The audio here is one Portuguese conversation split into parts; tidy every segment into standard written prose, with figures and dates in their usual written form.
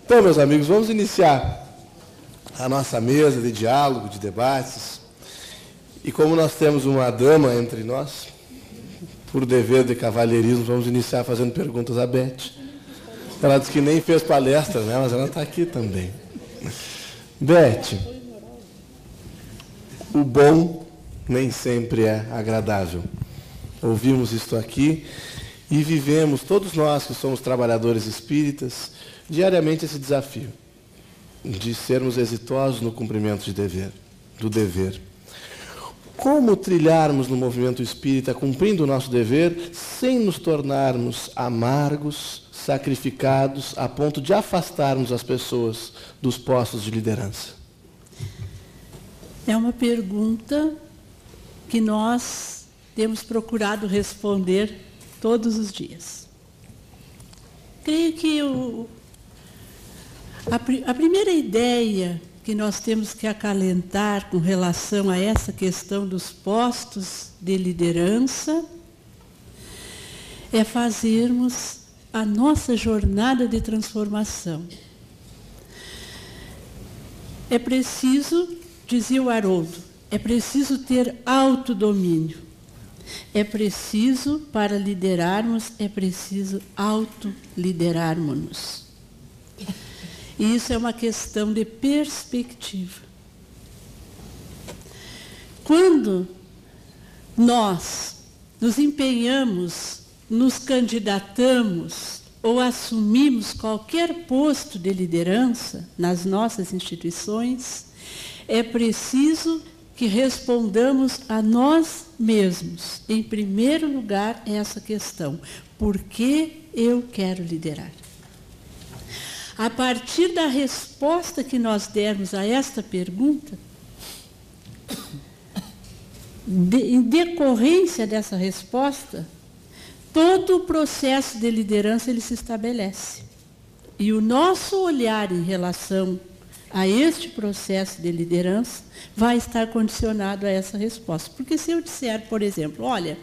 Então, meus amigos, vamos iniciar a nossa mesa de diálogo, de debates. E como nós temos uma dama entre nós, por dever de cavalheirismo, vamos iniciar fazendo perguntas à Beth. Ela disse que nem fez palestra, né? Mas ela está aqui também. Beth, o bom nem sempre é agradável. Ouvimos isto aqui e vivemos, todos nós que somos trabalhadores espíritas, diariamente esse desafio de sermos exitosos no cumprimento do dever. Como trilharmos no movimento espírita, cumprindo o nosso dever, sem nos tornarmos amargos, sacrificados, a ponto de afastarmos as pessoas dos postos de liderança? É uma pergunta que nós temos procurado responder todos os dias. Creio que a primeira ideia que nós temos que acalentar com relação a essa questão dos postos de liderança é fazermos a nossa jornada de transformação. É preciso, dizia o Haroldo, é preciso ter autodomínio. É preciso, para liderarmos, é preciso autoliderarmos-nos. E isso é uma questão de perspectiva. Quando nós nos empenhamos, nos candidatamos ou assumimos qualquer posto de liderança nas nossas instituições, é preciso que respondamos a nós mesmos, em primeiro lugar, essa questão: por que eu quero liderar? A partir da resposta que nós dermos a esta pergunta, em decorrência dessa resposta, todo o processo de liderança ele se estabelece. E o nosso olhar em relação a este processo de liderança vai estar condicionado a essa resposta. Porque se eu disser, por exemplo, olha,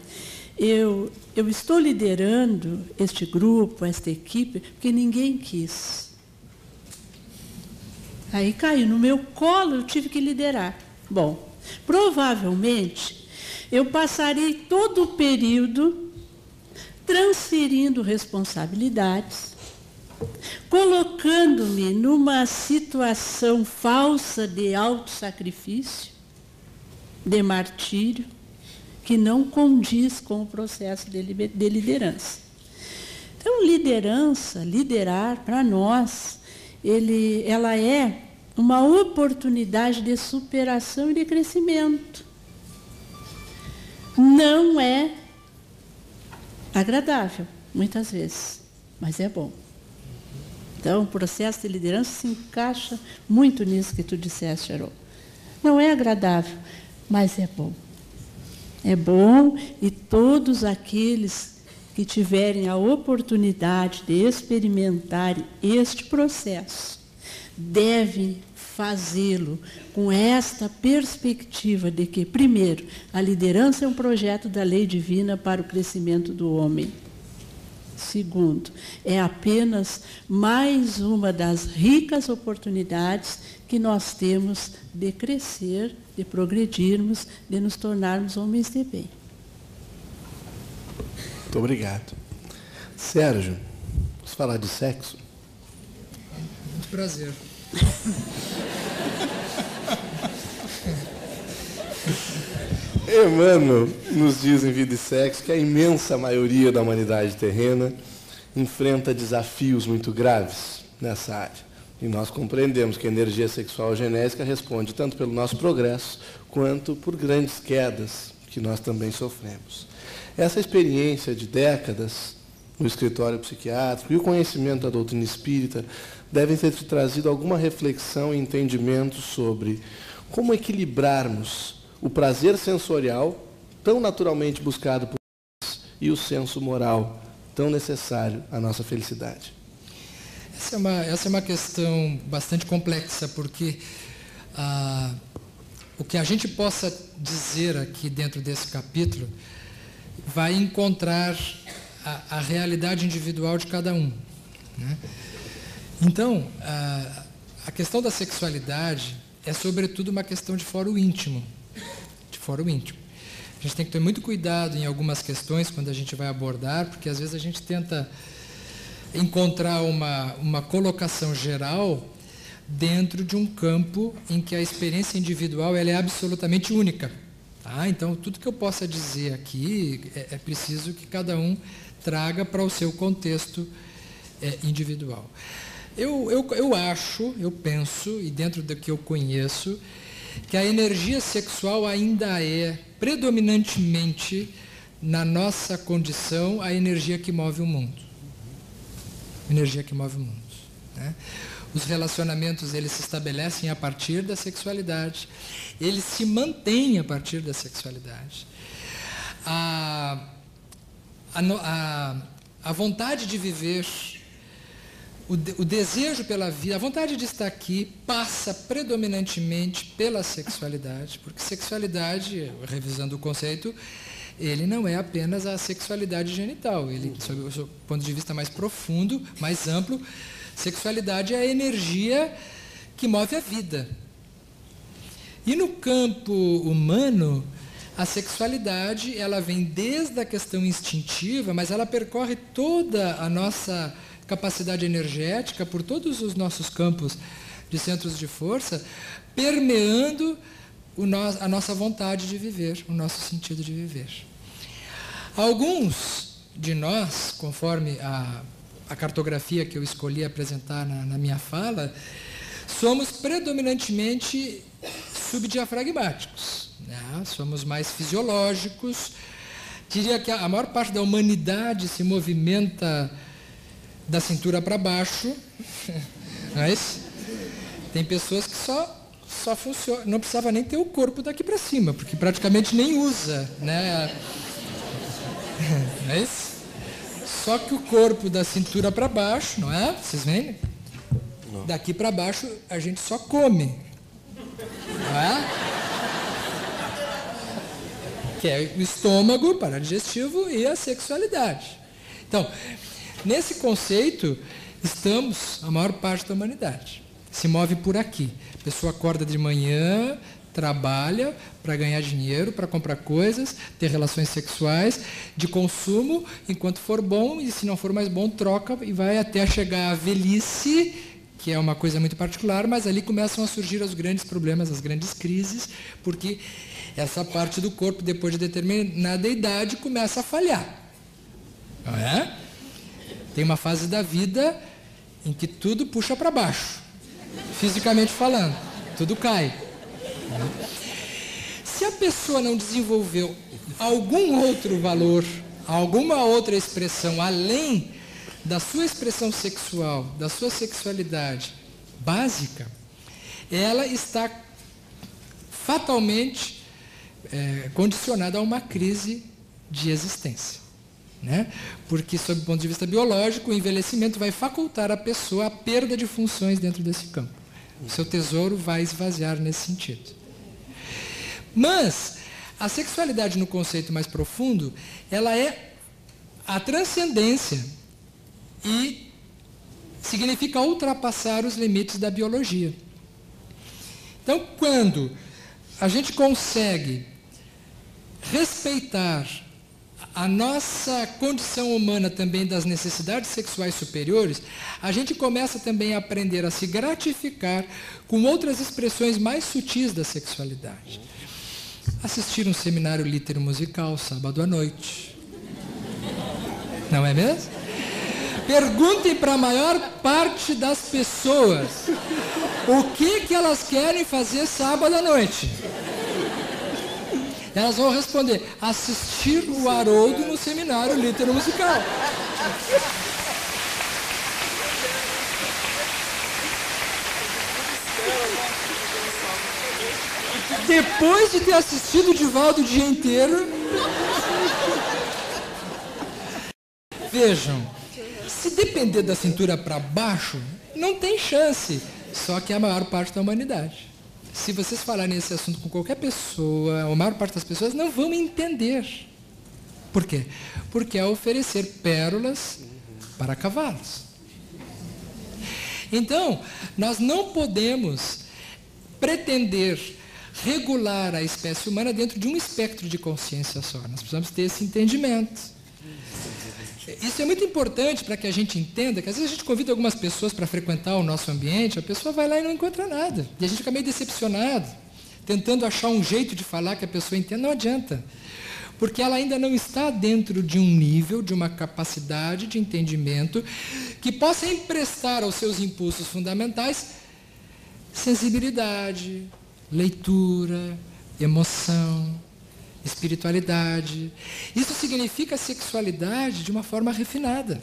eu estou liderando este grupo, esta equipe, porque ninguém quis. Aí caiu no meu colo, eu tive que liderar. Bom, provavelmente eu passarei todo o período transferindo responsabilidades, colocando-me numa situação falsa de autossacrifício, de martírio, que não condiz com o processo de liderança. Então, liderar para nós, ela é uma oportunidade de superação e de crescimento. Não é agradável, muitas vezes, mas é bom. Então, o processo de liderança se encaixa muito nisso que tu disseste, Haroldo. Não é agradável, mas é bom. É bom, e todos aqueles que tiverem a oportunidade de experimentar este processo devem fazê-lo com esta perspectiva de que, primeiro, a liderança é um projeto da lei divina para o crescimento do homem. Segundo, é apenas mais uma das ricas oportunidades que nós temos de crescer, de progredirmos, de nos tornarmos homens de bem. Muito obrigado. Sérgio, vamos falar de sexo? Muito prazer. Emmanuel nos diz em Vida e Sexo que a imensa maioria da humanidade terrena enfrenta desafios muito graves nessa área. E nós compreendemos que a energia sexual genésica responde tanto pelo nosso progresso quanto por grandes quedas que nós também sofremos. Essa experiência de décadas no escritório psiquiátrico e o conhecimento da doutrina espírita devem ter trazido alguma reflexão e entendimento sobre como equilibrarmos o prazer sensorial, tão naturalmente buscado por nós, e o senso moral, tão necessário à nossa felicidade. Essa é uma questão bastante complexa, porque o que a gente possa dizer aqui dentro desse capítulo vai encontrar a realidade individual de cada um, né? Então, a questão da sexualidade é, sobretudo, uma questão de fórum íntimo. De fórum íntimo. A gente tem que ter muito cuidado em algumas questões quando a gente vai abordar, porque às vezes a gente tenta encontrar uma colocação geral dentro de um campo em que a experiência individual ela é absolutamente única. Tá? Então, tudo que eu possa dizer aqui é preciso que cada um traga para o seu contexto individual. Eu acho, eu penso, e dentro do que eu conheço, que a energia sexual ainda é, predominantemente, na nossa condição, a energia que move o mundo. Energia que move o mundo. Né? Os relacionamentos, eles se estabelecem a partir da sexualidade, eles se mantêm a partir da sexualidade. A vontade de viver, o desejo pela vida, a vontade de estar aqui passa predominantemente pela sexualidade, porque sexualidade, revisando o conceito, ele não é apenas a sexualidade genital, ele, sob o ponto de vista mais profundo, mais amplo, sexualidade é a energia que move a vida. E no campo humano, a sexualidade, ela vem desde a questão instintiva, mas ela percorre toda a nossa capacidade energética, por todos os nossos campos de centros de força, permeando a nossa vontade de viver, o nosso sentido de viver. Alguns de nós, conforme a cartografia que eu escolhi apresentar na minha fala, somos predominantemente subdiafragmáticos, né? Somos mais fisiológicos. Diria que a maior parte da humanidade se movimenta da cintura para baixo, mas tem pessoas que só funciona, não precisava nem ter o corpo daqui para cima, porque praticamente nem usa, né? Mas só que o corpo da cintura para baixo, não é? Vocês veem? Não. Daqui para baixo a gente só come, não é? Que é o estômago, paradigestivo e a sexualidade. Então, nesse conceito, estamos, a maior parte da humanidade. Se move por aqui. A pessoa acorda de manhã, trabalha para ganhar dinheiro, para comprar coisas, ter relações sexuais, de consumo, enquanto for bom, e se não for mais bom, troca e vai até chegar à velhice, que é uma coisa muito particular, mas ali começam a surgir os grandes problemas, as grandes crises, porque essa parte do corpo, depois de determinada idade, começa a falhar. Não é? Tem uma fase da vida em que tudo puxa para baixo, fisicamente falando, tudo cai. Se a pessoa não desenvolveu algum outro valor, alguma outra expressão além da sua expressão sexual, da sua sexualidade básica, ela está fatalmente condicionada a uma crise de existência. Né? Porque, sob o ponto de vista biológico, o envelhecimento vai facultar a pessoa a perda de funções dentro desse campo. O seu tesouro vai esvaziar nesse sentido. Mas a sexualidade, no conceito mais profundo, ela é a transcendência e significa ultrapassar os limites da biologia. Então, quando a gente consegue respeitar a nossa condição humana também das necessidades sexuais superiores, a gente começa também a aprender a se gratificar com outras expressões mais sutis da sexualidade. Assistir um seminário litero-musical sábado à noite. Não é mesmo? Perguntem para a maior parte das pessoas o que elas querem fazer sábado à noite. Elas vão responder: assistir o Haroldo no seminário litero-musical. Depois de ter assistido o Divaldo o dia inteiro, vejam, se depender da cintura para baixo, não tem chance, só que é a maior parte da humanidade. Se vocês falarem esse assunto com qualquer pessoa, a maior parte das pessoas não vão entender. Por quê? Porque é oferecer pérolas para cavalos. Então, nós não podemos pretender regular a espécie humana dentro de um espectro de consciência só. Nós precisamos ter esse entendimento. Isso é muito importante para que a gente entenda que às vezes a gente convida algumas pessoas para frequentar o nosso ambiente, a pessoa vai lá e não encontra nada. E a gente fica meio decepcionado, tentando achar um jeito de falar que a pessoa entenda. Não adianta. Porque ela ainda não está dentro de um nível, de uma capacidade de entendimento que possa emprestar aos seus impulsos fundamentais sensibilidade, leitura, emoção, espiritualidade. Isso significa sexualidade de uma forma refinada.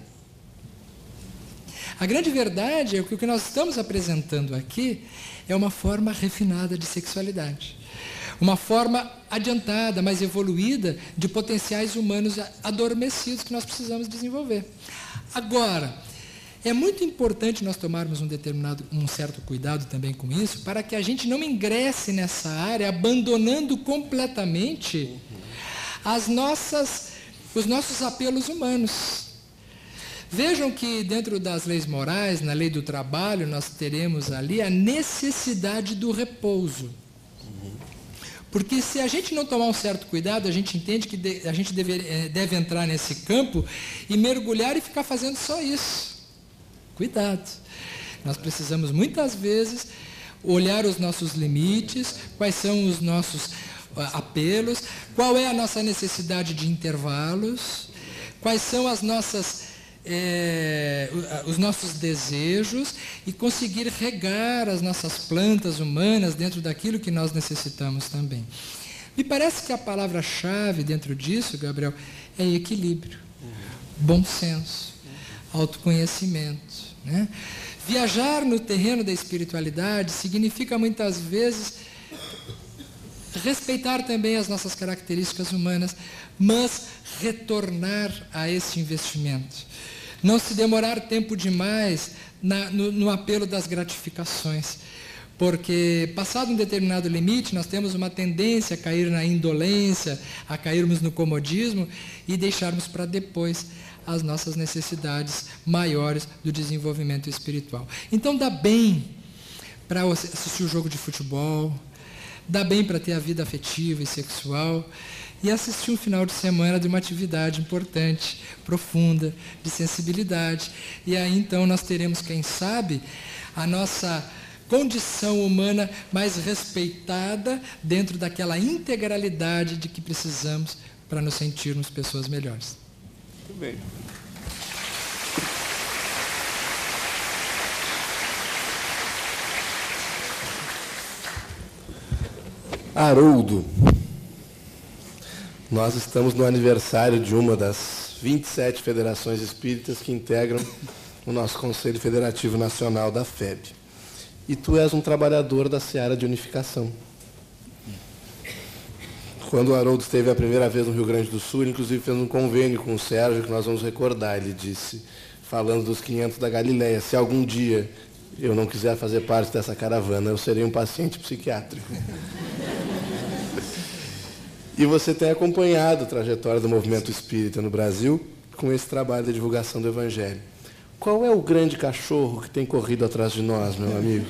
A grande verdade é que o que nós estamos apresentando aqui é uma forma refinada de sexualidade. Uma forma adiantada, mais evoluída de potenciais humanos adormecidos que nós precisamos desenvolver. Agora, é muito importante nós tomarmos um certo cuidado também com isso, para que a gente não ingresse nessa área abandonando completamente os nossos apelos humanos. Vejam que dentro das leis morais, na lei do trabalho, nós teremos ali a necessidade do repouso. Porque se a gente não tomar um certo cuidado, a gente entende que a gente deve entrar nesse campo e mergulhar e ficar fazendo só isso. Cuidado. Nós precisamos muitas vezes olhar os nossos limites, quais são os nossos apelos, qual é a nossa necessidade de intervalos, quais são os nossos desejos e conseguir regar as nossas plantas humanas dentro daquilo que nós necessitamos também. Me parece que a palavra-chave dentro disso, Gabriel, é equilíbrio, bom senso, autoconhecimento, né? Viajar no terreno da espiritualidade significa muitas vezes respeitar também as nossas características humanas, mas retornar a esse investimento. Não se demorar tempo demais no apelo das gratificações, porque passado um determinado limite, nós temos uma tendência a cair na indolência, a cairmos no comodismo e deixarmos para depois as nossas necessidades maiores do desenvolvimento espiritual. Então dá bem para assistir o jogo de futebol, dá bem para ter a vida afetiva e sexual e assistir um final de semana de uma atividade importante, profunda, de sensibilidade. E aí então nós teremos, quem sabe, a nossa condição humana mais respeitada dentro daquela integralidade de que precisamos para nos sentirmos pessoas melhores. Muito bem. Haroldo, nós estamos no aniversário de uma das 27 federações espíritas que integram o nosso Conselho Federativo Nacional da FEB. E tu és um trabalhador da seara de unificação. Quando o Haroldo esteve a primeira vez no Rio Grande do Sul, ele inclusive fez um convênio com o Sérgio, que nós vamos recordar. Ele disse, falando dos 500 da Galileia, se algum dia eu não quiser fazer parte dessa caravana, eu serei um paciente psiquiátrico. E você tem acompanhado a trajetória do movimento espírita no Brasil com esse trabalho de divulgação do Evangelho. Qual é o grande cachorro que tem corrido atrás de nós, meu amigo?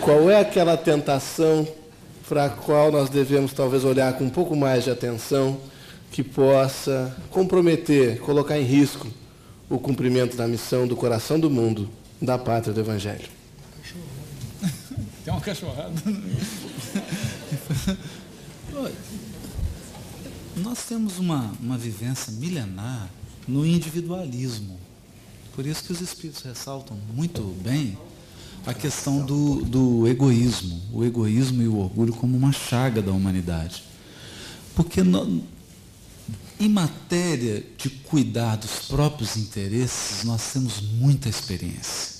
Qual é aquela tentação para a qual nós devemos talvez olhar com um pouco mais de atenção, que possa comprometer, colocar em risco o cumprimento da missão do coração do mundo, da pátria do Evangelho? Tem uma cachorrada. Nós temos uma vivência milenar no individualismo. Por isso que os espíritos ressaltam muito bem a questão do egoísmo, o egoísmo e o orgulho como uma chaga da humanidade. Porque em matéria de cuidar dos próprios interesses, nós temos muita experiência.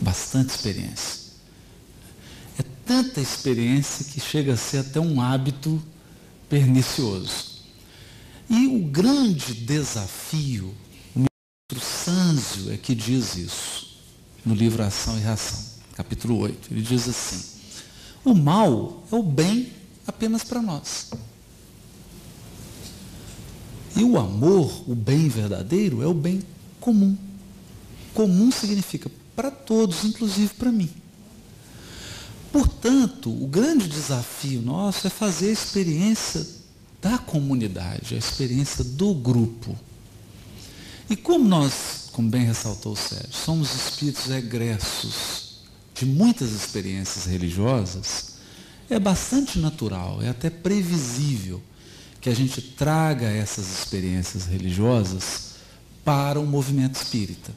Bastante experiência. É tanta experiência que chega a ser até um hábito pernicioso. E o grande desafio, o ministro Sanzio é que diz isso, no livro Ação e Reação, capítulo 8. Ele diz assim, o mal é o bem apenas para nós. E o amor, o bem verdadeiro, é o bem comum. Comum significa para todos, inclusive para mim. Portanto, o grande desafio nosso é fazer a experiência da comunidade, a experiência do grupo. E como nós, como bem ressaltou o Sérgio, somos espíritos egressos de muitas experiências religiosas, é bastante natural, é até previsível que a gente traga essas experiências religiosas para o movimento espírita.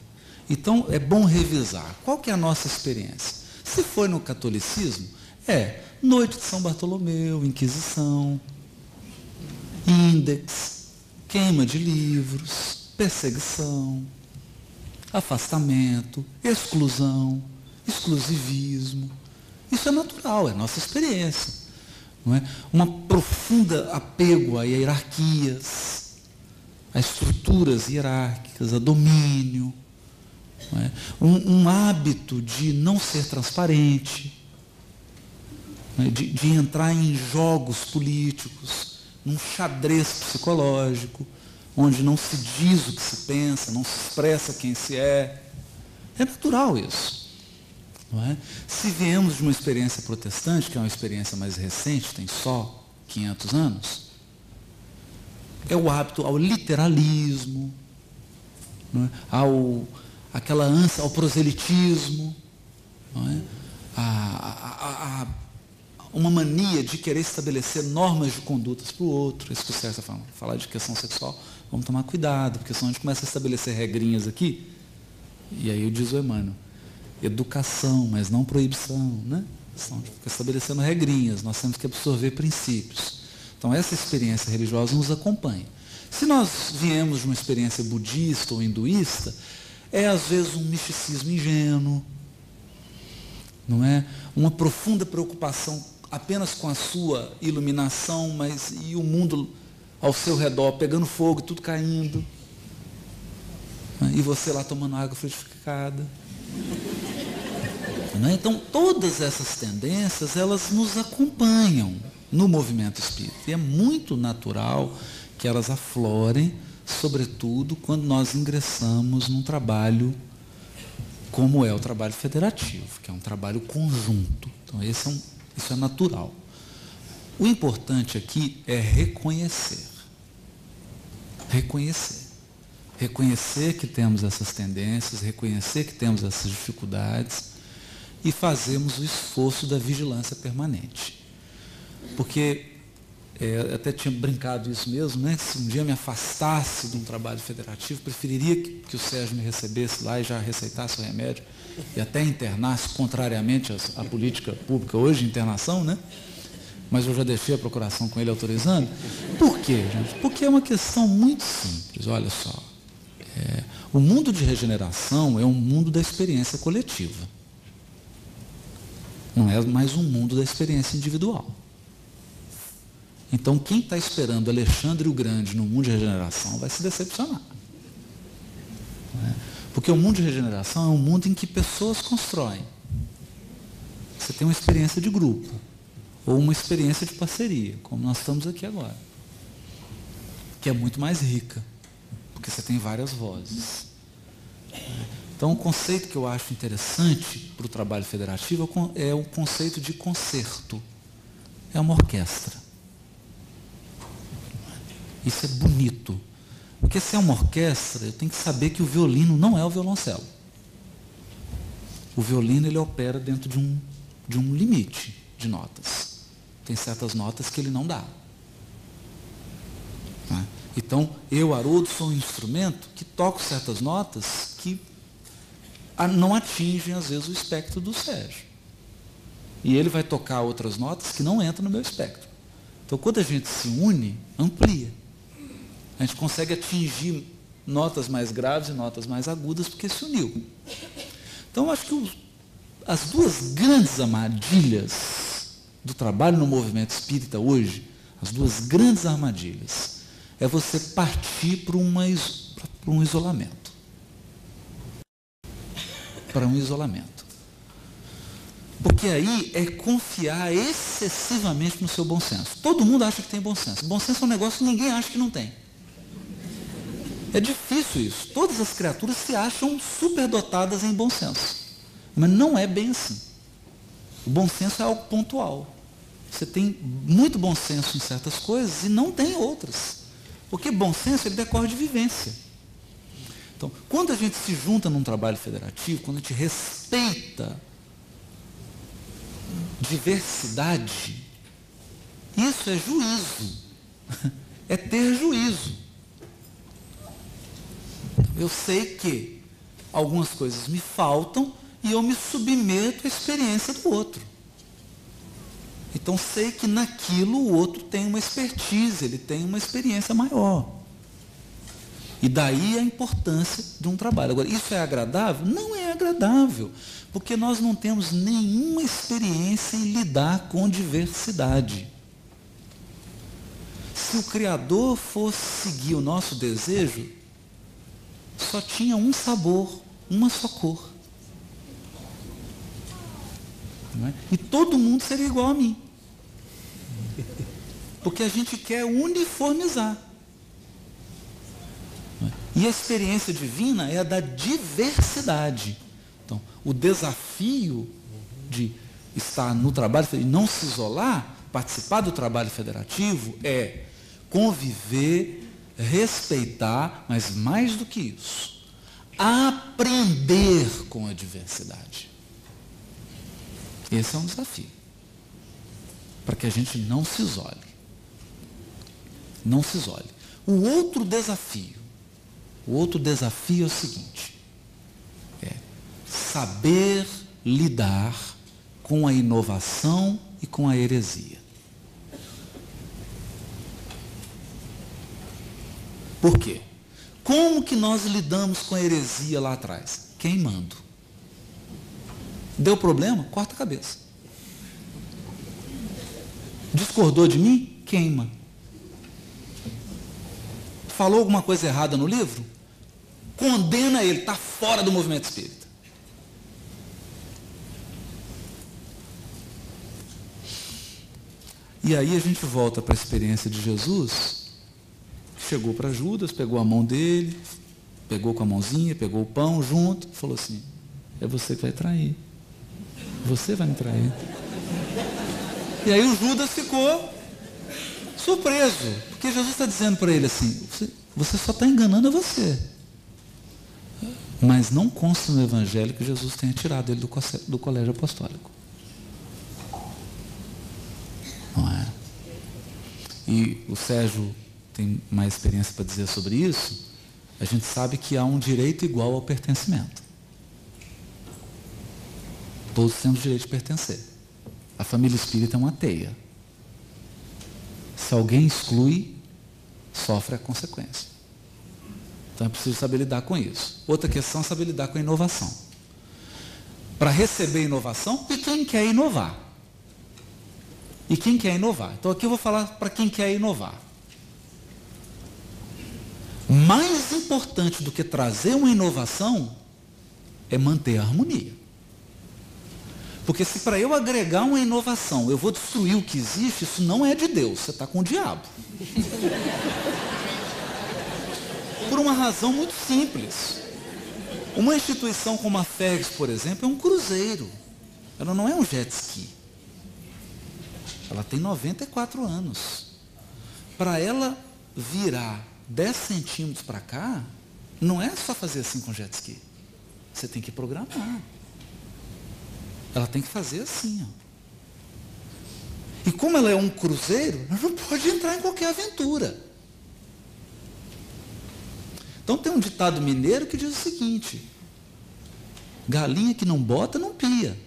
Então, é bom revisar. Qual que é a nossa experiência? Se foi no catolicismo, Noite de São Bartolomeu, Inquisição, Índex, queima de livros, perseguição, afastamento, exclusão, exclusivismo. Isso é natural, é nossa experiência. Não é? Uma profunda apego a hierarquias, a estruturas hierárquicas, a domínio. Não é? Um hábito de não ser transparente, não é? de entrar em jogos políticos, num xadrez psicológico, onde não se diz o que se pensa, não se expressa quem se é. É natural isso. Não é? Se viemos de uma experiência protestante, que é uma experiência mais recente, tem só 500 anos, é o hábito ao literalismo, não é? Aquela ânsia ao proselitismo, não é? Uma mania de querer estabelecer normas de condutas para o outro. Isso que o Sérgio está falando. Falar de questão sexual, vamos tomar cuidado, porque senão a gente começa a estabelecer regrinhas aqui, e aí diz o Emmanuel, educação, mas não proibição, né? Senão a gente fica estabelecendo regrinhas, nós temos que absorver princípios. Então essa experiência religiosa nos acompanha. Se nós viemos de uma experiência budista ou hinduísta, é às vezes um misticismo ingênuo, não é? Uma profunda preocupação apenas com a sua iluminação, e o mundo ao seu redor pegando fogo e tudo caindo, não é? E você lá tomando água frutificada. Não é? Então todas essas tendências, elas nos acompanham no movimento espírita, e é muito natural que elas aflorem, sobretudo quando nós ingressamos num trabalho como é o trabalho federativo, que é um trabalho conjunto. Então isso é natural. O importante aqui é reconhecer. Reconhecer que temos essas tendências, reconhecer que temos essas dificuldades e fazermos o esforço da vigilância permanente. Porque até tinha brincado isso mesmo, né? Se um dia me afastasse de um trabalho federativo, preferiria que o Sérgio me recebesse lá e já receitasse o remédio e até internasse, contrariamente à política pública hoje, internação, né? Mas eu já deixei a procuração com ele autorizando. Por quê, gente? Porque é uma questão muito simples, olha só. O mundo de regeneração é um mundo da experiência coletiva. Não é mais um mundo da experiência individual. Então, quem está esperando Alexandre o Grande no mundo de regeneração vai se decepcionar. Porque o mundo de regeneração é um mundo em que pessoas constroem. Você tem uma experiência de grupo, ou uma experiência de parceria, como nós estamos aqui agora, que é muito mais rica, porque você tem várias vozes. Então, o conceito que eu acho interessante para o trabalho federativo é o conceito de concerto. É uma orquestra. Isso é bonito. Porque se é uma orquestra, eu tenho que saber que o violino não é o violoncelo. O violino, ele opera dentro de um limite de notas. Tem certas notas que ele não dá. Então, eu, Haroldo, sou um instrumento que toco certas notas que não atingem, às vezes, o espectro do Sérgio. E ele vai tocar outras notas que não entram no meu espectro. Então, quando a gente se une, amplia. A gente consegue atingir notas mais graves e notas mais agudas porque se uniu. Então, eu acho que as duas grandes armadilhas do trabalho no movimento espírita hoje, as duas grandes armadilhas, é você partir para um isolamento. Para um isolamento. Porque aí é confiar excessivamente no seu bom senso. Todo mundo acha que tem bom senso. Bom senso é um negócio que ninguém acha que não tem. É difícil isso. Todas as criaturas se acham superdotadas em bom senso. Mas não é bem assim. O bom senso é algo pontual. Você tem muito bom senso em certas coisas e não tem em outras. Porque bom senso ele decorre de vivência. Então, quando a gente se junta num trabalho federativo, quando a gente respeita diversidade, isso é juízo. É ter juízo. Eu sei que algumas coisas me faltam e eu me submeto à experiência do outro. Então sei que naquilo o outro tem uma expertise, ele tem uma experiência maior. E daí a importância de um trabalho. Agora, isso é agradável? Não é agradável, porque nós não temos nenhuma experiência em lidar com diversidade. Se o Criador fosse seguir o nosso desejo, só tinha um sabor, uma só cor. Não é? E todo mundo seria igual a mim. Porque a gente quer uniformizar. Não é? E a experiência divina é a da diversidade. Então, o desafio de estar no trabalho e não se isolar, participar do trabalho federativo, é conviver, respeitar, mas mais do que isso, aprender com a diversidade. Esse é um desafio, para que a gente não se isole. Não se isole. O outro desafio é o seguinte, é saber lidar com a inovação e com a heresia. Por quê? Como que nós lidamos com a heresia lá atrás? Queimando. Deu problema? Corta a cabeça. Discordou de mim? Queima. Falou alguma coisa errada no livro? Condena ele, está fora do movimento espírita. E aí a gente volta para a experiência de Jesus. Chegou para Judas, pegou a mão dele, pegou com a mãozinha, pegou o pão junto, falou assim, é você que vai trair. Você vai me trair. E aí o Judas ficou surpreso, porque Jesus está dizendo para ele assim, você só está enganando a você. Mas não consta no Evangelho que Jesus tenha tirado ele do colégio apostólico. Não é? E o Sérgio tem mais experiência para dizer sobre isso. A gente sabe que há um direito igual ao pertencimento. Todos temos direito de pertencer. A família espírita é uma teia. Se alguém exclui, sofre a consequência. Então é preciso saber lidar com isso. Outra questão é saber lidar com a inovação. Para receber inovação, e quem quer inovar? E quem quer inovar? Então aqui eu vou falar para quem quer inovar. Mais importante do que trazer uma inovação é manter a harmonia. Porque se para eu agregar uma inovação eu vou destruir o que existe, isso não é de Deus, você está com o diabo. Por uma razão muito simples. Uma instituição como a FEGS, por exemplo, é um cruzeiro. Ela não é um jet ski. Ela tem 94 anos. Para ela virar 10 centímetros para cá, não é só fazer assim com jet ski. Você tem que programar. Ela tem que fazer assim. Ó. E como ela é um cruzeiro, ela não pode entrar em qualquer aventura. Então tem um ditado mineiro que diz o seguinte, galinha que não bota, não pia.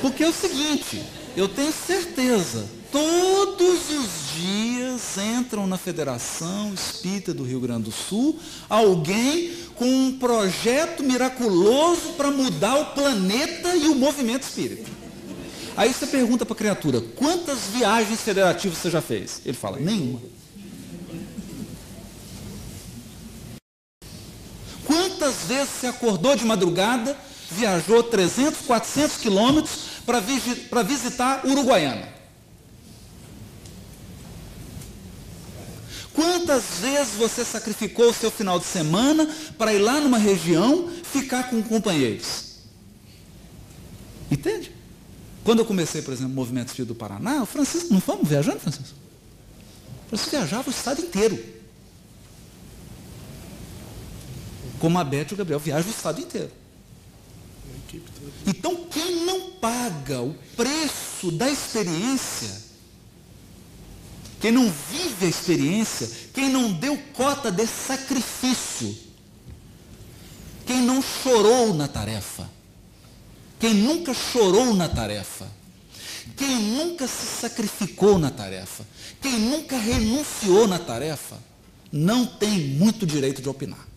Porque é o seguinte, eu tenho certeza, todos os dias entram na Federação Espírita do Rio Grande do Sul alguém com um projeto miraculoso para mudar o planeta e o movimento espírita. Aí você pergunta para a criatura, quantas viagens federativas você já fez? Ele fala, nenhuma. Quantas vezes você acordou de madrugada, viajou 300, 400 quilômetros para visitar Uruguaiana? Quantas vezes você sacrificou o seu final de semana para ir lá numa região ficar com companheiros? Entende? Quando eu comecei, por exemplo, o Movimento Espírita do Paraná, o Francisco, não fomos viajando, Francisco? O Francisco viajava o estado inteiro. Como a Beth e o Gabriel viajam o estado inteiro. Então, quem não paga o preço da experiência, quem não vive a experiência, quem não deu cota de sacrifício, quem não chorou na tarefa, quem nunca chorou na tarefa, quem nunca se sacrificou na tarefa, quem nunca renunciou na tarefa, não tem muito direito de opinar.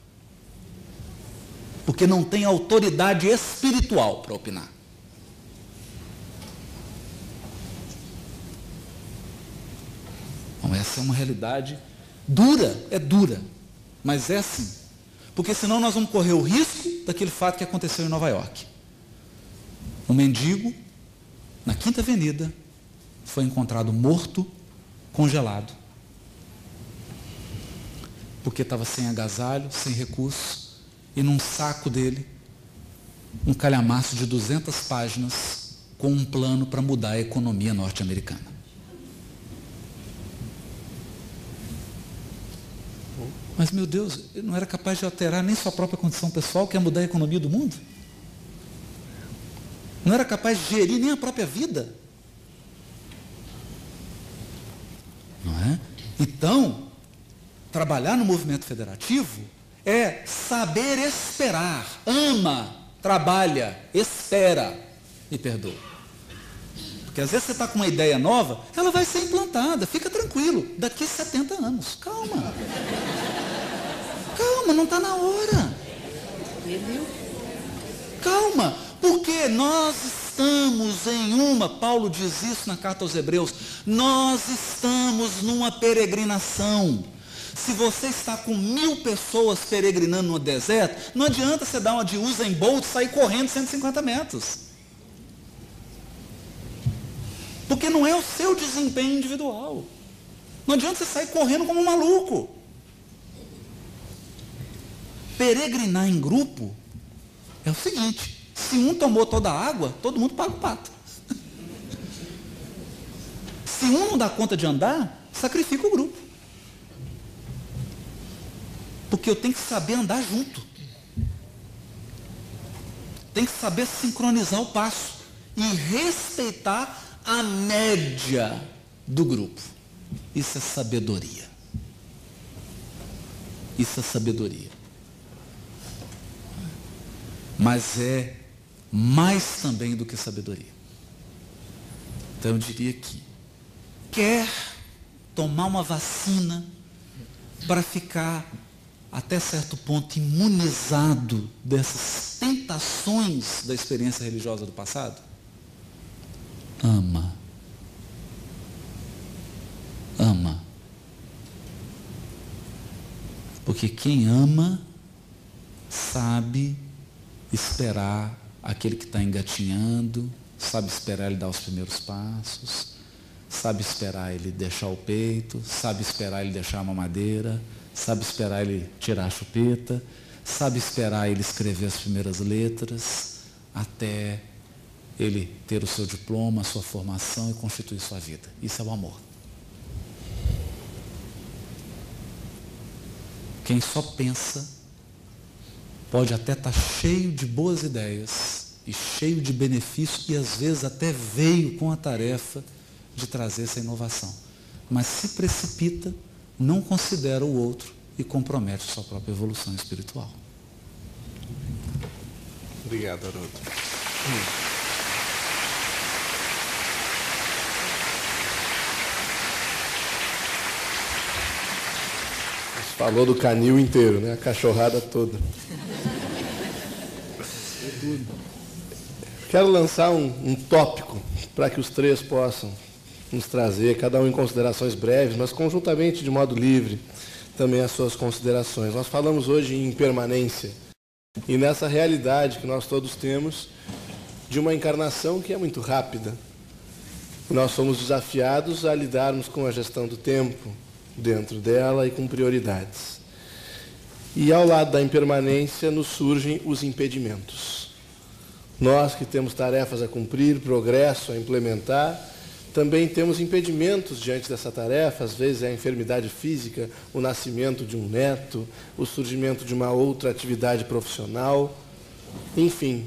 Porque não tem autoridade espiritual para opinar. Então, essa é uma realidade dura, mas é assim. Porque senão nós vamos correr o risco daquele fato que aconteceu em Nova York. Um mendigo, na Quinta Avenida, foi encontrado morto, congelado. Porque estava sem agasalho, sem recurso, e num saco dele, um calhamaço de 200 páginas com um plano para mudar a economia norte-americana. Mas, meu Deus, ele não era capaz de alterar nem sua própria condição pessoal, que é mudar a economia do mundo? Não era capaz de gerir nem a própria vida? Não é? Então, trabalhar no movimento federativo é saber esperar. Ama, trabalha, espera e perdoa. Porque às vezes você está com uma ideia nova, ela vai ser implantada, fica tranquilo, daqui 70 anos. Calma. Calma, não está na hora. Calma, porque nós estamos em Paulo diz isso na carta aos Hebreus, nós estamos numa peregrinação. Se você está com 1000 pessoas peregrinando no deserto, não adianta você dar uma de Usain Bolt e sair correndo 150 metros. Porque não é o seu desempenho individual. Não adianta você sair correndo como um maluco. Peregrinar em grupo é o seguinte, se um tomou toda a água, todo mundo paga o pato. Se um não dá conta de andar, sacrifica o grupo. Porque eu tenho que saber andar junto. Tem que saber sincronizar o passo e respeitar a média do grupo. Isso é sabedoria. Isso é sabedoria. Mas é mais também do que sabedoria. Então eu diria que quer tomar uma vacina para ficar até certo ponto imunizado dessas tentações da experiência religiosa do passado? Ama. Ama. Porque quem ama sabe esperar aquele que está engatinhando, sabe esperar ele dar os primeiros passos, sabe esperar ele deixar o peito, sabe esperar ele deixar a mamadeira, sabe esperar ele tirar a chupeta, sabe esperar ele escrever as primeiras letras, até ele ter o seu diploma, a sua formação e constituir sua vida. Isso é o amor. Quem só pensa pode até estar cheio de boas ideias e cheio de benefícios e às vezes até veio com a tarefa de trazer essa inovação. Mas se precipita, não considera o outro e compromete sua própria evolução espiritual. Obrigado, Haroldo. Você falou do canil inteiro, né? A cachorrada toda. Quero lançar um tópico para que os três possam nos trazer, cada um em considerações breves, mas conjuntamente, de modo livre, também as suas considerações. Nós falamos hoje em impermanência e nessa realidade que nós todos temos de uma encarnação que é muito rápida. Nós somos desafiados a lidarmos com a gestão do tempo, dentro dela e com prioridades. E ao lado da impermanência nos surgem os impedimentos. Nós que temos tarefas a cumprir, progresso a implementar, também temos impedimentos diante dessa tarefa. Às vezes é a enfermidade física, o nascimento de um neto, o surgimento de uma outra atividade profissional. Enfim,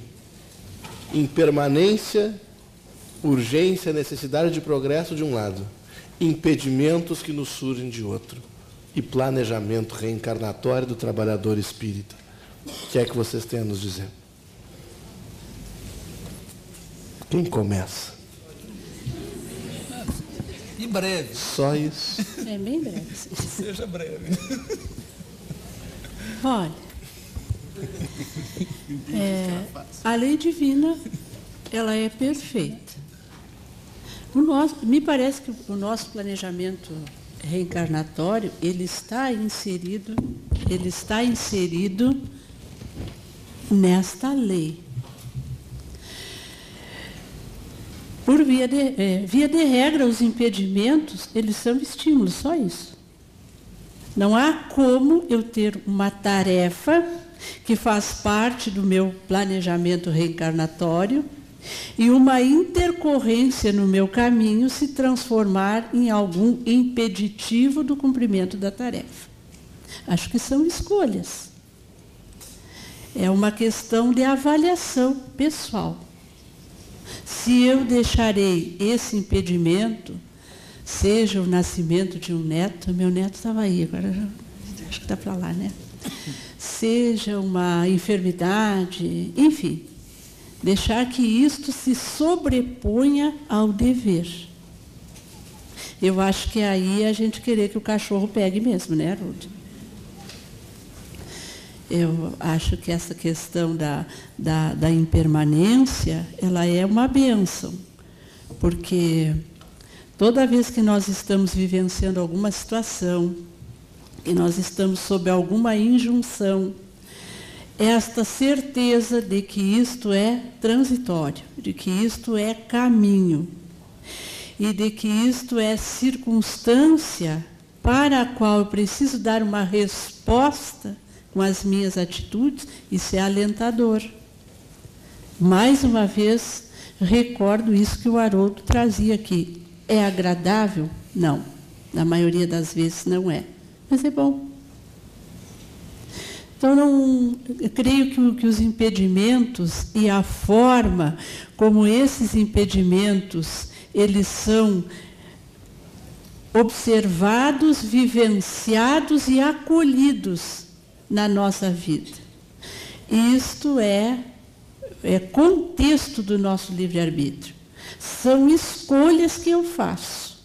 impermanência, urgência, necessidade de progresso de um lado, impedimentos que nos surgem de outro, e planejamento reencarnatório do trabalhador espírita. O que é que vocês têm a nos dizer? Quem começa? Em breve. Só isso. É bem breve. Seja breve. Olha, a lei divina, ela é perfeita. Me parece que o nosso planejamento reencarnatório, ele está inserido nesta lei. Por via de regra, os impedimentos, eles são estímulos, só isso. Não há como eu ter uma tarefa que faz parte do meu planejamento reencarnatório e uma intercorrência no meu caminho se transformar em algum impeditivo do cumprimento da tarefa. Acho que são escolhas. É uma questão de avaliação pessoal. Se eu deixarei esse impedimento, seja o nascimento de um neto, meu neto estava aí, agora acho que está para lá, né? Seja uma enfermidade, enfim, deixar que isto se sobreponha ao dever. Eu acho que aí a gente querer que o cachorro pegue mesmo, né, Ruth? Eu acho que essa questão da impermanência, ela é uma bênção, porque toda vez que nós estamos vivenciando alguma situação, que nós estamos sob alguma injunção, esta certeza de que isto é transitório, de que isto é caminho, e de que isto é circunstância para a qual eu preciso dar uma resposta com as minhas atitudes, isso é alentador. Mais uma vez, recordo isso que o Haroldo trazia aqui. É agradável? Não. Na maioria das vezes não é. Mas é bom. Então, eu creio que os impedimentos e a forma como esses impedimentos, eles são observados, vivenciados e acolhidos na nossa vida. Isto é contexto do nosso livre-arbítrio. São escolhas que eu faço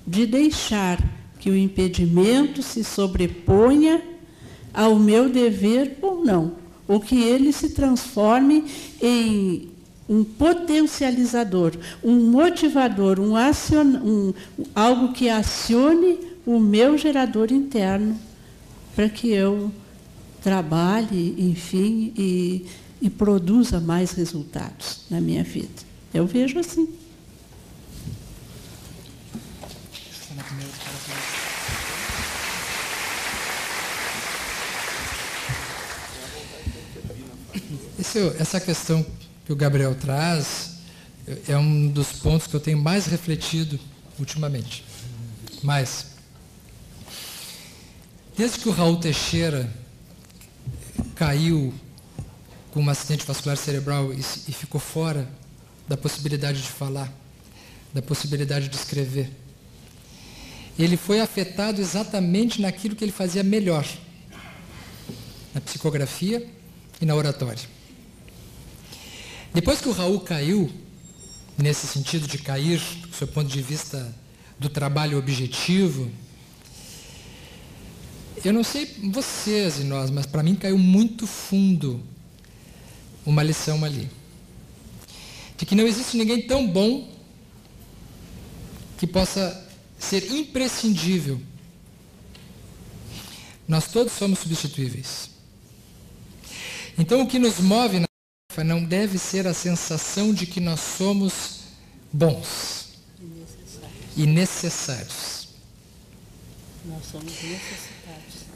de deixar que o impedimento se sobreponha ao meu dever ou não, ou que ele se transforme em um potencializador, um motivador, algo que acione o meu gerador interno para que eu trabalhe, enfim, e produza mais resultados na minha vida. Eu vejo assim. Essa questão que o Gabriel traz é um dos pontos que eu tenho mais refletido ultimamente. Mas, desde que o Raul Teixeira caiu com um acidente vascular cerebral e ficou fora da possibilidade de falar, da possibilidade de escrever, ele foi afetado exatamente naquilo que ele fazia melhor, na psicografia e na oratória. Depois que o Raul caiu, nesse sentido de cair, do seu ponto de vista do trabalho objetivo, eu não sei vocês e nós, mas para mim caiu muito fundo uma lição ali. De que não existe ninguém tão bom que possa ser imprescindível. Nós todos somos substituíveis. Então o que nos move na tarefa não deve ser a sensação de que nós somos bons e necessários. Nós somos necessitados.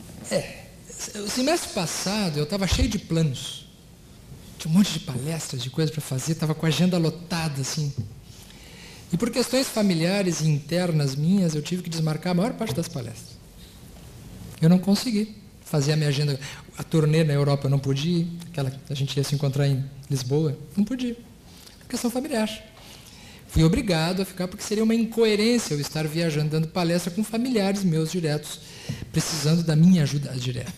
O semestre passado eu estava cheio de planos. Tinha um monte de palestras, de coisas para fazer, estava com a agenda lotada, assim. E por questões familiares e internas minhas, eu tive que desmarcar a maior parte das palestras. Eu não consegui fazer a minha agenda. A turnê na Europa eu não podia ir, aquela que a gente ia se encontrar em Lisboa, não podia. Questão familiar. Fui obrigado a ficar, porque seria uma incoerência eu estar viajando, dando palestra com familiares meus diretos, precisando da minha ajuda direta.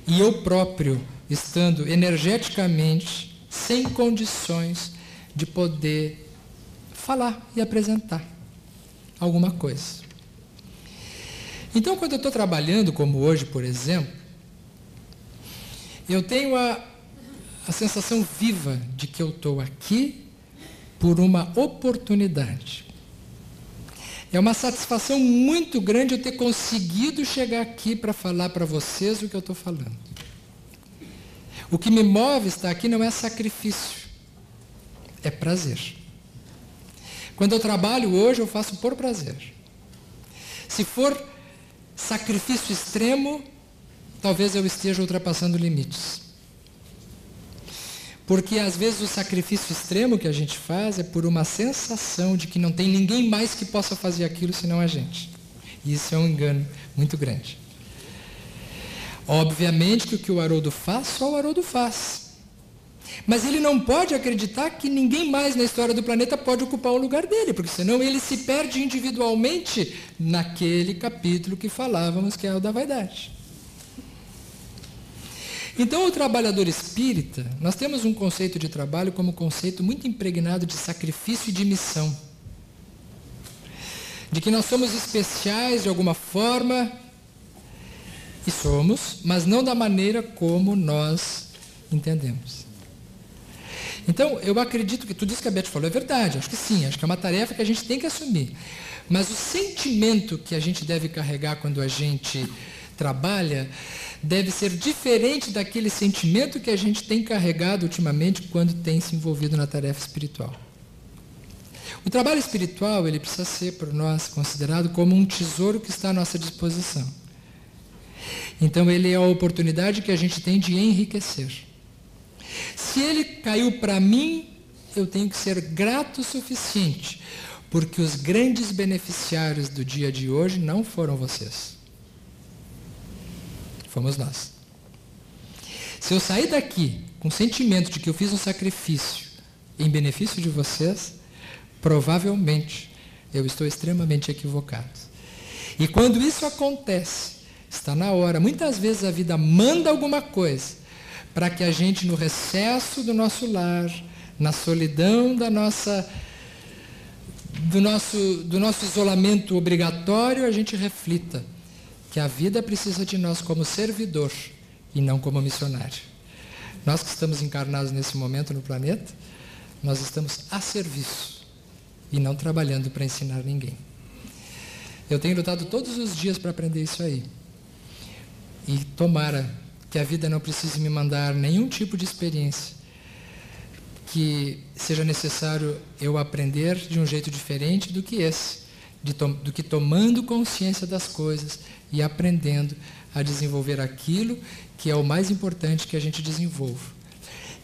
E eu próprio, estando energeticamente, sem condições de poder falar e apresentar alguma coisa. Então, quando eu estou trabalhando, como hoje, por exemplo, eu tenho a sensação viva de que eu estou aqui por uma oportunidade. É uma satisfação muito grande eu ter conseguido chegar aqui para falar para vocês o que eu estou falando. O que me move estar aqui não é sacrifício, é prazer. Quando eu trabalho hoje, eu faço por prazer. Se for sacrifício extremo, talvez eu esteja ultrapassando limites. Porque às vezes o sacrifício extremo que a gente faz é por uma sensação de que não tem ninguém mais que possa fazer aquilo senão a gente. E isso é um engano muito grande. Obviamente que o que o Haroldo faz, só o Haroldo faz. Mas ele não pode acreditar que ninguém mais na história do planeta pode ocupar o lugar dele, porque senão ele se perde individualmente naquele capítulo que falávamos, que é o da vaidade. Então, o trabalhador espírita, nós temos um conceito de trabalho como conceito muito impregnado de sacrifício e de missão. De que nós somos especiais de alguma forma, e somos, mas não da maneira como nós entendemos. Então, eu acredito que tudo isso que a Beth falou é verdade, acho que sim, acho que é uma tarefa que a gente tem que assumir. Mas o sentimento que a gente deve carregar quando a gente trabalha deve ser diferente daquele sentimento que a gente tem carregado ultimamente quando tem se envolvido na tarefa espiritual. O trabalho espiritual, ele precisa ser por nós considerado como um tesouro que está à nossa disposição. Então ele é a oportunidade que a gente tem de enriquecer. Se ele caiu para mim, eu tenho que ser grato o suficiente, porque os grandes beneficiários do dia de hoje não foram vocês. Fomos nós. Se eu sair daqui com o sentimento de que eu fiz um sacrifício em benefício de vocês, provavelmente eu estou extremamente equivocado. E quando isso acontece, está na hora, muitas vezes a vida manda alguma coisa para que a gente, no recesso do nosso lar, na solidão do nosso isolamento obrigatório, a gente reflita que a vida precisa de nós como servidor e não como missionário. Nós que estamos encarnados nesse momento no planeta, nós estamos a serviço e não trabalhando para ensinar ninguém. Eu tenho lutado todos os dias para aprender isso aí. E tomara que a vida não precise me mandar nenhum tipo de experiência que seja necessário eu aprender de um jeito diferente do que esse, do que tomando consciência das coisas e aprendendo a desenvolver aquilo que é o mais importante que a gente desenvolva,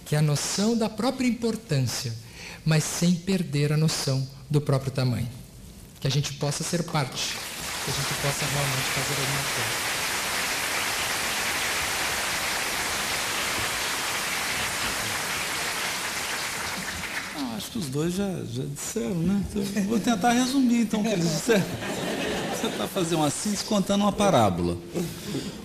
que é a noção da própria importância, mas sem perder a noção do próprio tamanho. Que a gente possa ser parte, que a gente possa realmente fazer alguma coisa. Acho que os dois já disseram, né? Então, vou tentar resumir então o que eles disseram. Você está fazendo uma síntese contando uma parábola.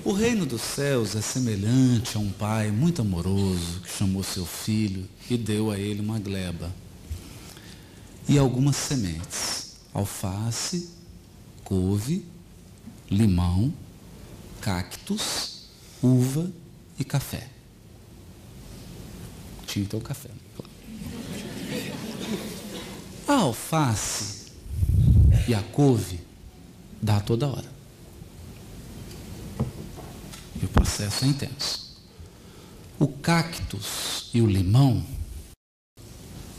O reino dos céus é semelhante a um pai muito amoroso que chamou seu filho e deu a ele uma gleba e algumas sementes: alface, couve, limão, cactos, uva e café. Tinha então café. A alface e a couve dá toda hora. E o processo é intenso. O cactus e o limão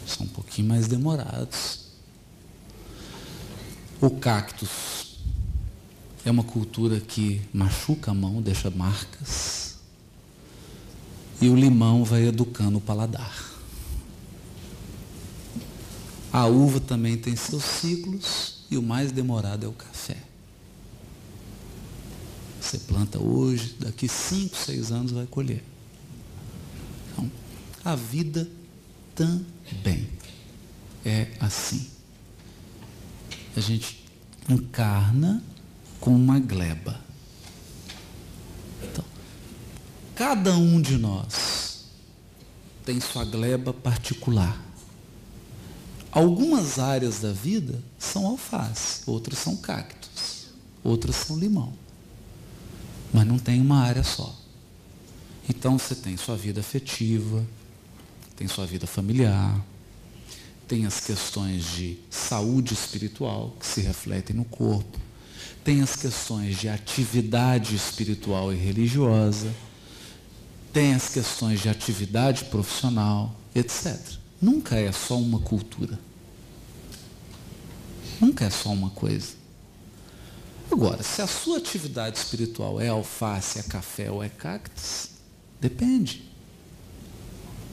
são um pouquinho mais demorados. O cactus é uma cultura que machuca a mão, deixa marcas. E o limão vai educando o paladar. A uva também tem seus ciclos e o mais demorado é o café. Você planta hoje, daqui 5, 6 anos vai colher. Então, a vida também é assim. A gente encarna com uma gleba. Então, cada um de nós tem sua gleba particular. Algumas áreas da vida são alface, outras são cactos, outras são limão. Mas não tem uma área só. Então você tem sua vida afetiva, tem sua vida familiar, tem as questões de saúde espiritual que se refletem no corpo, tem as questões de atividade espiritual e religiosa, tem as questões de atividade profissional, etc. Nunca é só uma cultura. Nunca é só uma coisa. Agora, se a sua atividade espiritual é alface, é café ou é cactus, depende.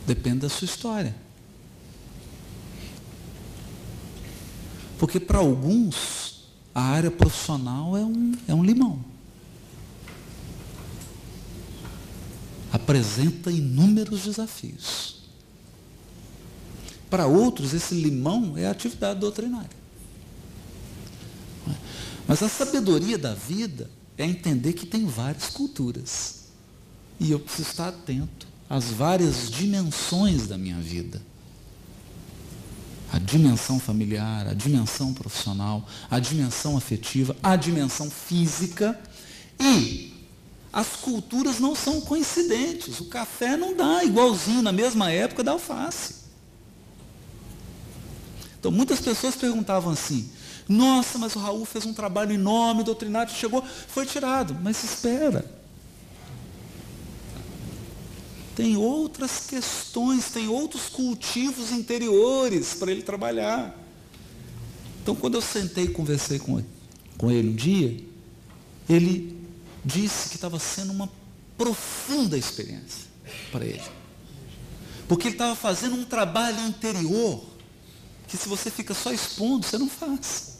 Depende da sua história. Porque para alguns, a área profissional é um limão. Apresenta inúmeros desafios. Para outros, esse limão é a atividade doutrinária. Mas a sabedoria da vida é entender que tem várias culturas. E eu preciso estar atento às várias dimensões da minha vida. A dimensão familiar, a dimensão profissional, a dimensão afetiva, a dimensão física. E as culturas não são coincidentes. O café não dá igualzinho na mesma época da alface. Então muitas pessoas perguntavam assim: nossa, mas o Raul fez um trabalho enorme, doutrinário, chegou, foi tirado. Mas espera. Tem outras questões, tem outros cultivos interiores para ele trabalhar. Então, quando eu sentei e conversei com ele um dia, ele disse que estava sendo uma profunda experiência para ele. Porque ele estava fazendo um trabalho interior que, se você fica só expondo, você não faz.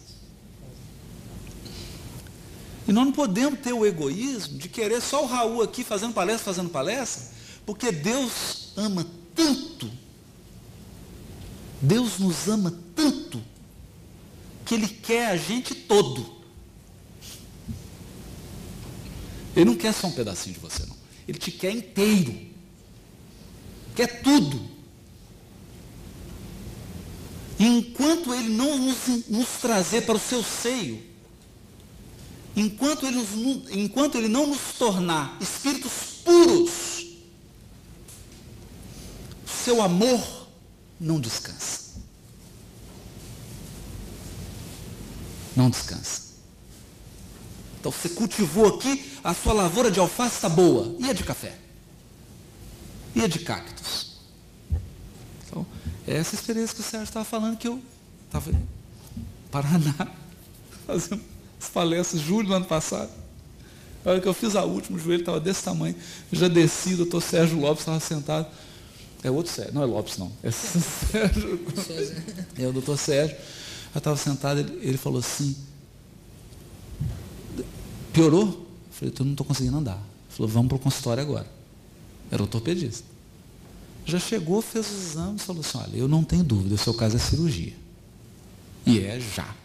E nós não podemos ter o egoísmo de querer só o Raul aqui fazendo palestra, porque Deus ama tanto, Deus nos ama tanto, que Ele quer a gente todo. Ele não quer só um pedacinho de você, não. Ele te quer inteiro. Quer tudo. E enquanto Ele não nos trazer para o seu seio, enquanto Ele não nos tornar espíritos puros, seu amor não descansa. Não descansa. Então você cultivou aqui, a sua lavoura de alface está boa. E a de café? E a de cactos? Então, é essa experiência que o Sérgio estava falando, que eu estava em Paraná, fazendo as palestras, julho do ano passado. A hora que eu fiz a última, o joelho estava desse tamanho. Eu já desci, o doutor Sérgio Lopes estava sentado. É outro Sérgio, não é Lopes não. É Sérgio. É o doutor Sérgio. Eu estava sentado, ele falou assim: piorou? Eu falei: eu não estou conseguindo andar. Ele falou: vamos para o consultório agora. Era ortopedista. Já chegou, fez os exames, falou assim: olha, eu não tenho dúvida, o seu caso é cirurgia. E é já.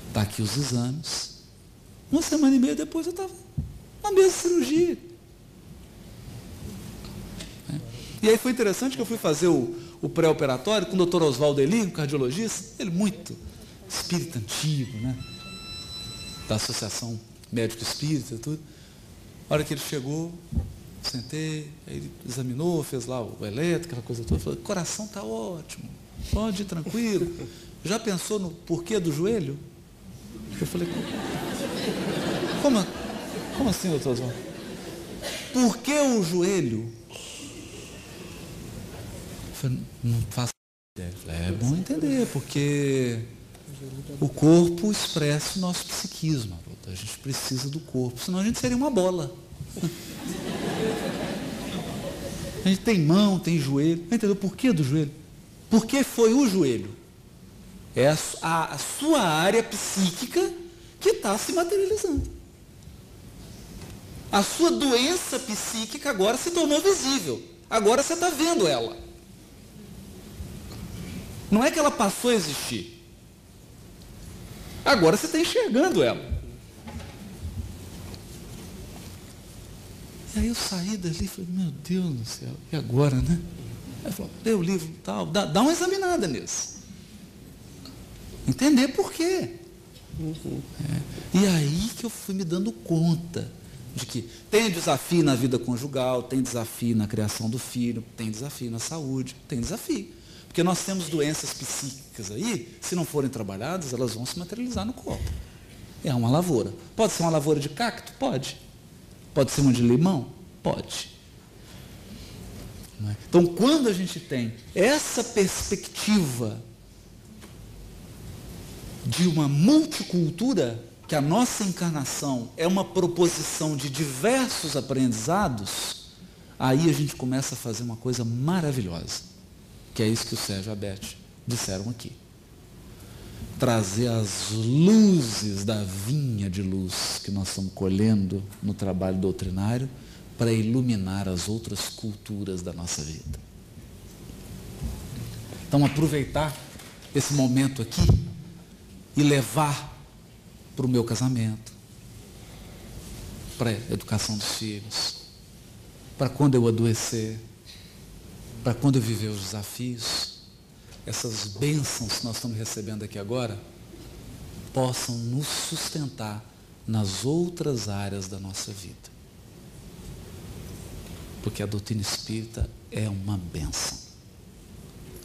Está aqui os exames. 1 semana e meia depois eu estava na mesma cirurgia. E aí foi interessante que eu fui fazer o pré-operatório com o doutor Oswaldo Eli, um cardiologista, ele muito espírita antigo, né? Da Associação Médico Espírita, tudo. A hora que ele chegou, sentei, aí ele examinou, fez lá o elétrico, aquela coisa toda, falou: coração está ótimo, pode ir tranquilo. Já pensou no porquê do joelho? Eu falei: como assim, doutor Oswaldo? Por que o joelho? Eu falei: não faço ideia. É bom entender, porque O corpo expressa o nosso psiquismo. A gente precisa do corpo, senão a gente seria uma bola. A gente tem mão, tem joelho. Entendeu por que do joelho? Porque foi o joelho. É a sua área psíquica que está se materializando. A sua doença psíquica agora se tornou visível. Agora você está vendo ela. Não é que ela passou a existir. Agora você está enxergando ela. E aí eu saí dali e falei, meu Deus do céu, e agora, né? Aí falou, lê o livro e tal, dá uma examinada nisso. Entender por quê. E aí que eu fui me dando conta de que tem desafio na vida conjugal, tem desafio na criação do filho, tem desafio na saúde, tem desafio. Porque nós temos doenças psíquicas aí, se não forem trabalhadas, elas vão se materializar no corpo. É uma lavoura. Pode ser uma lavoura de cacto? Pode. Pode ser uma de limão? Pode. Então, quando a gente tem essa perspectiva de uma multicultura, que a nossa encarnação é uma proposição de diversos aprendizados, aí a gente começa a fazer uma coisa maravilhosa, que é isso que o Sérgio e a Beth disseram aqui. Trazer as luzes da vinha de luz que nós estamos colhendo no trabalho doutrinário para iluminar as outras culturas da nossa vida. Então, aproveitar esse momento aqui e levar para o meu casamento, para a educação dos filhos, para quando eu adoecer, para quando eu viver os desafios, essas bênçãos que nós estamos recebendo aqui agora, possam nos sustentar nas outras áreas da nossa vida. Porque a doutrina espírita é uma bênção.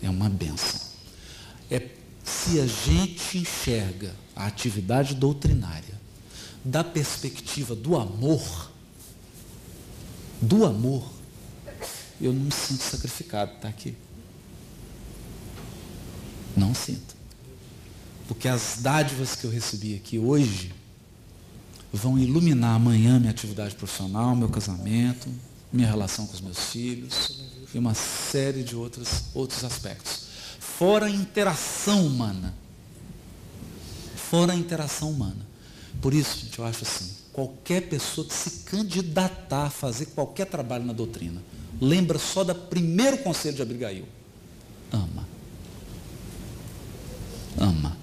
É uma bênção. Se a gente enxerga a atividade doutrinária da perspectiva do amor, eu não me sinto sacrificado de estar aqui. Não sinto. Porque as dádivas que eu recebi aqui hoje vão iluminar amanhã minha atividade profissional, meu casamento, minha relação com os meus filhos e uma série de outros aspectos. Fora a interação humana. Fora a interação humana. Por isso, gente, eu acho assim, qualquer pessoa que se candidatar a fazer qualquer trabalho na doutrina, lembra só do primeiro conselho de Abigail. Ama. Ama.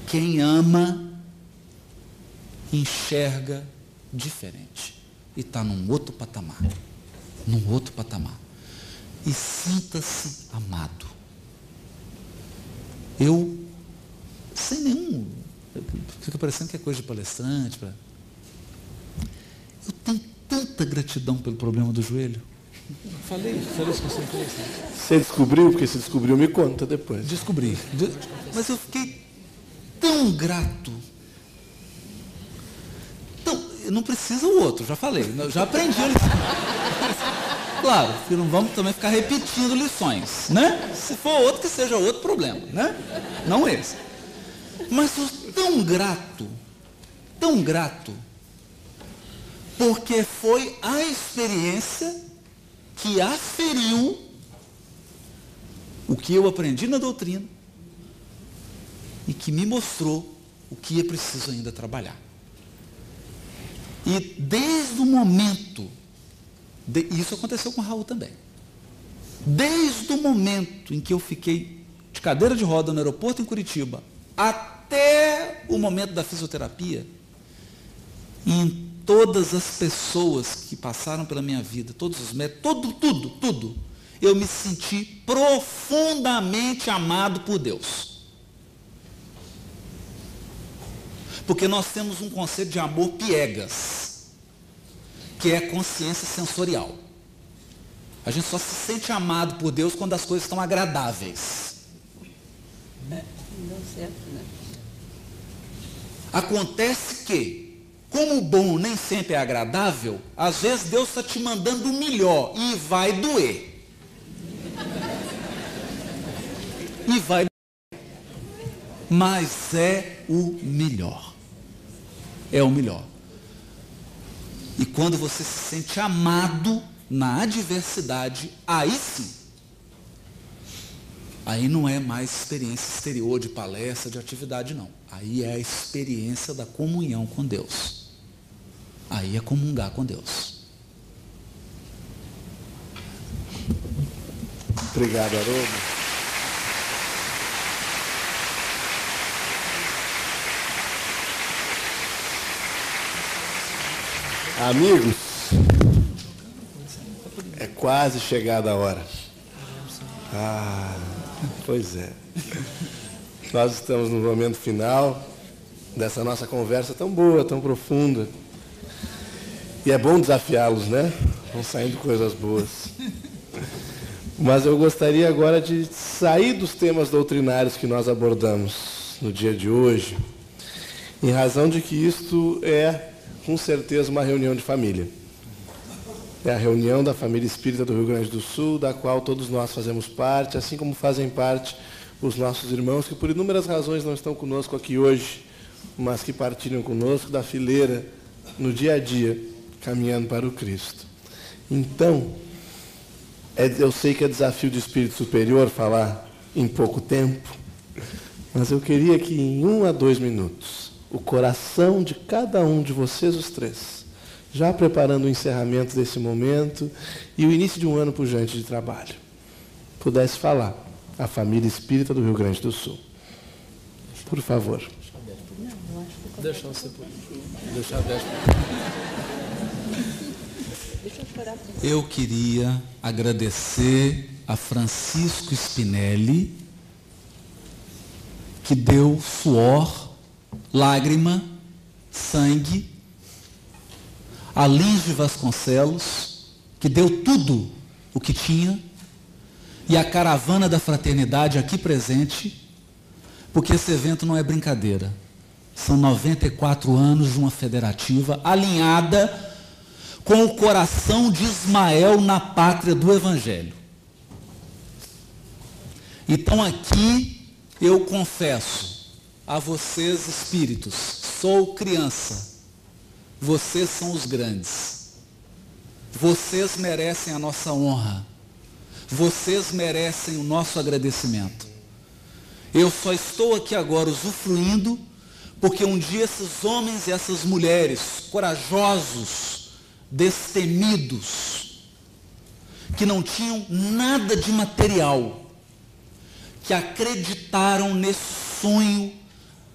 Quem ama, enxerga diferente. E está num outro patamar. Num outro patamar. E sinta-se amado. Eu, sem nenhum... Fica parecendo que é coisa de palestrante. Eu tenho tanta gratidão pelo problema do joelho. Falei isso com você. Você descobriu? Porque se descobriu, me conta depois. Descobri. Mas eu fiquei tão grato. Não precisa o outro, já falei. Já aprendi. Claro, que não vamos também ficar repetindo lições, né? Se for outro, que seja outro problema, né? Não esse. Mas eu tão grato, porque foi a experiência que aferiu o que eu aprendi na doutrina e que me mostrou o que é preciso ainda trabalhar. E desde o momento, isso aconteceu com o Raul também, desde o momento em que eu fiquei de cadeira de roda no aeroporto em Curitiba, até o momento da fisioterapia, e em todas as pessoas que passaram pela minha vida, todos os médicos, tudo, eu me senti profundamente amado por Deus. Porque nós temos um conceito de amor piegas, que é a consciência sensorial. A gente só se sente amado por Deus quando as coisas estão agradáveis. Não certo, né? Acontece que, como o bom nem sempre é agradável, às vezes Deus está te mandando o melhor e vai doer. mas é o melhor. É o melhor. E quando você se sente amado na adversidade, aí sim. Aí não é mais experiência exterior de palestra, de atividade, não. Aí é a experiência da comunhão com Deus. Aí é comungar com Deus. Obrigado, Haroldo. Amigos, é quase chegada a hora. Pois é. Nós estamos no momento final dessa nossa conversa tão boa, tão profunda. E é bom desafiá-los, né? Vão saindo coisas boas. Mas eu gostaria agora de sair dos temas doutrinários que nós abordamos no dia de hoje, em razão de que isto é, com certeza, uma reunião de família. É a reunião da família espírita do Rio Grande do Sul, da qual todos nós fazemos parte, assim como fazem parte os nossos irmãos que por inúmeras razões não estão conosco aqui hoje, mas que partilham conosco da fileira no dia a dia, caminhando para o Cristo. Então, eu sei que é desafio de espírito superior falar em pouco tempo, mas eu queria que em 1 a 2 minutos, o coração de cada um de vocês, os três, já preparando o encerramento desse momento e o início de um ano pujante de trabalho, pudesse falar a família espírita do Rio Grande do Sul. Por favor. Deixa você deixar aberto. Eu queria agradecer a Francisco Spinelli, que deu suor, lágrima, sangue, a Lins de Vasconcelos, que deu tudo o que tinha, e a caravana da fraternidade aqui presente, porque esse evento não é brincadeira. São 94 anos de uma federativa alinhada com o coração de Ismael na pátria do Evangelho. Então aqui eu confesso a vocês espíritos, sou criança, vocês são os grandes, vocês merecem a nossa honra, vocês merecem o nosso agradecimento. Eu só estou aqui agora usufruindo porque um dia esses homens e essas mulheres corajosos, destemidos, que não tinham nada de material, que acreditaram nesse sonho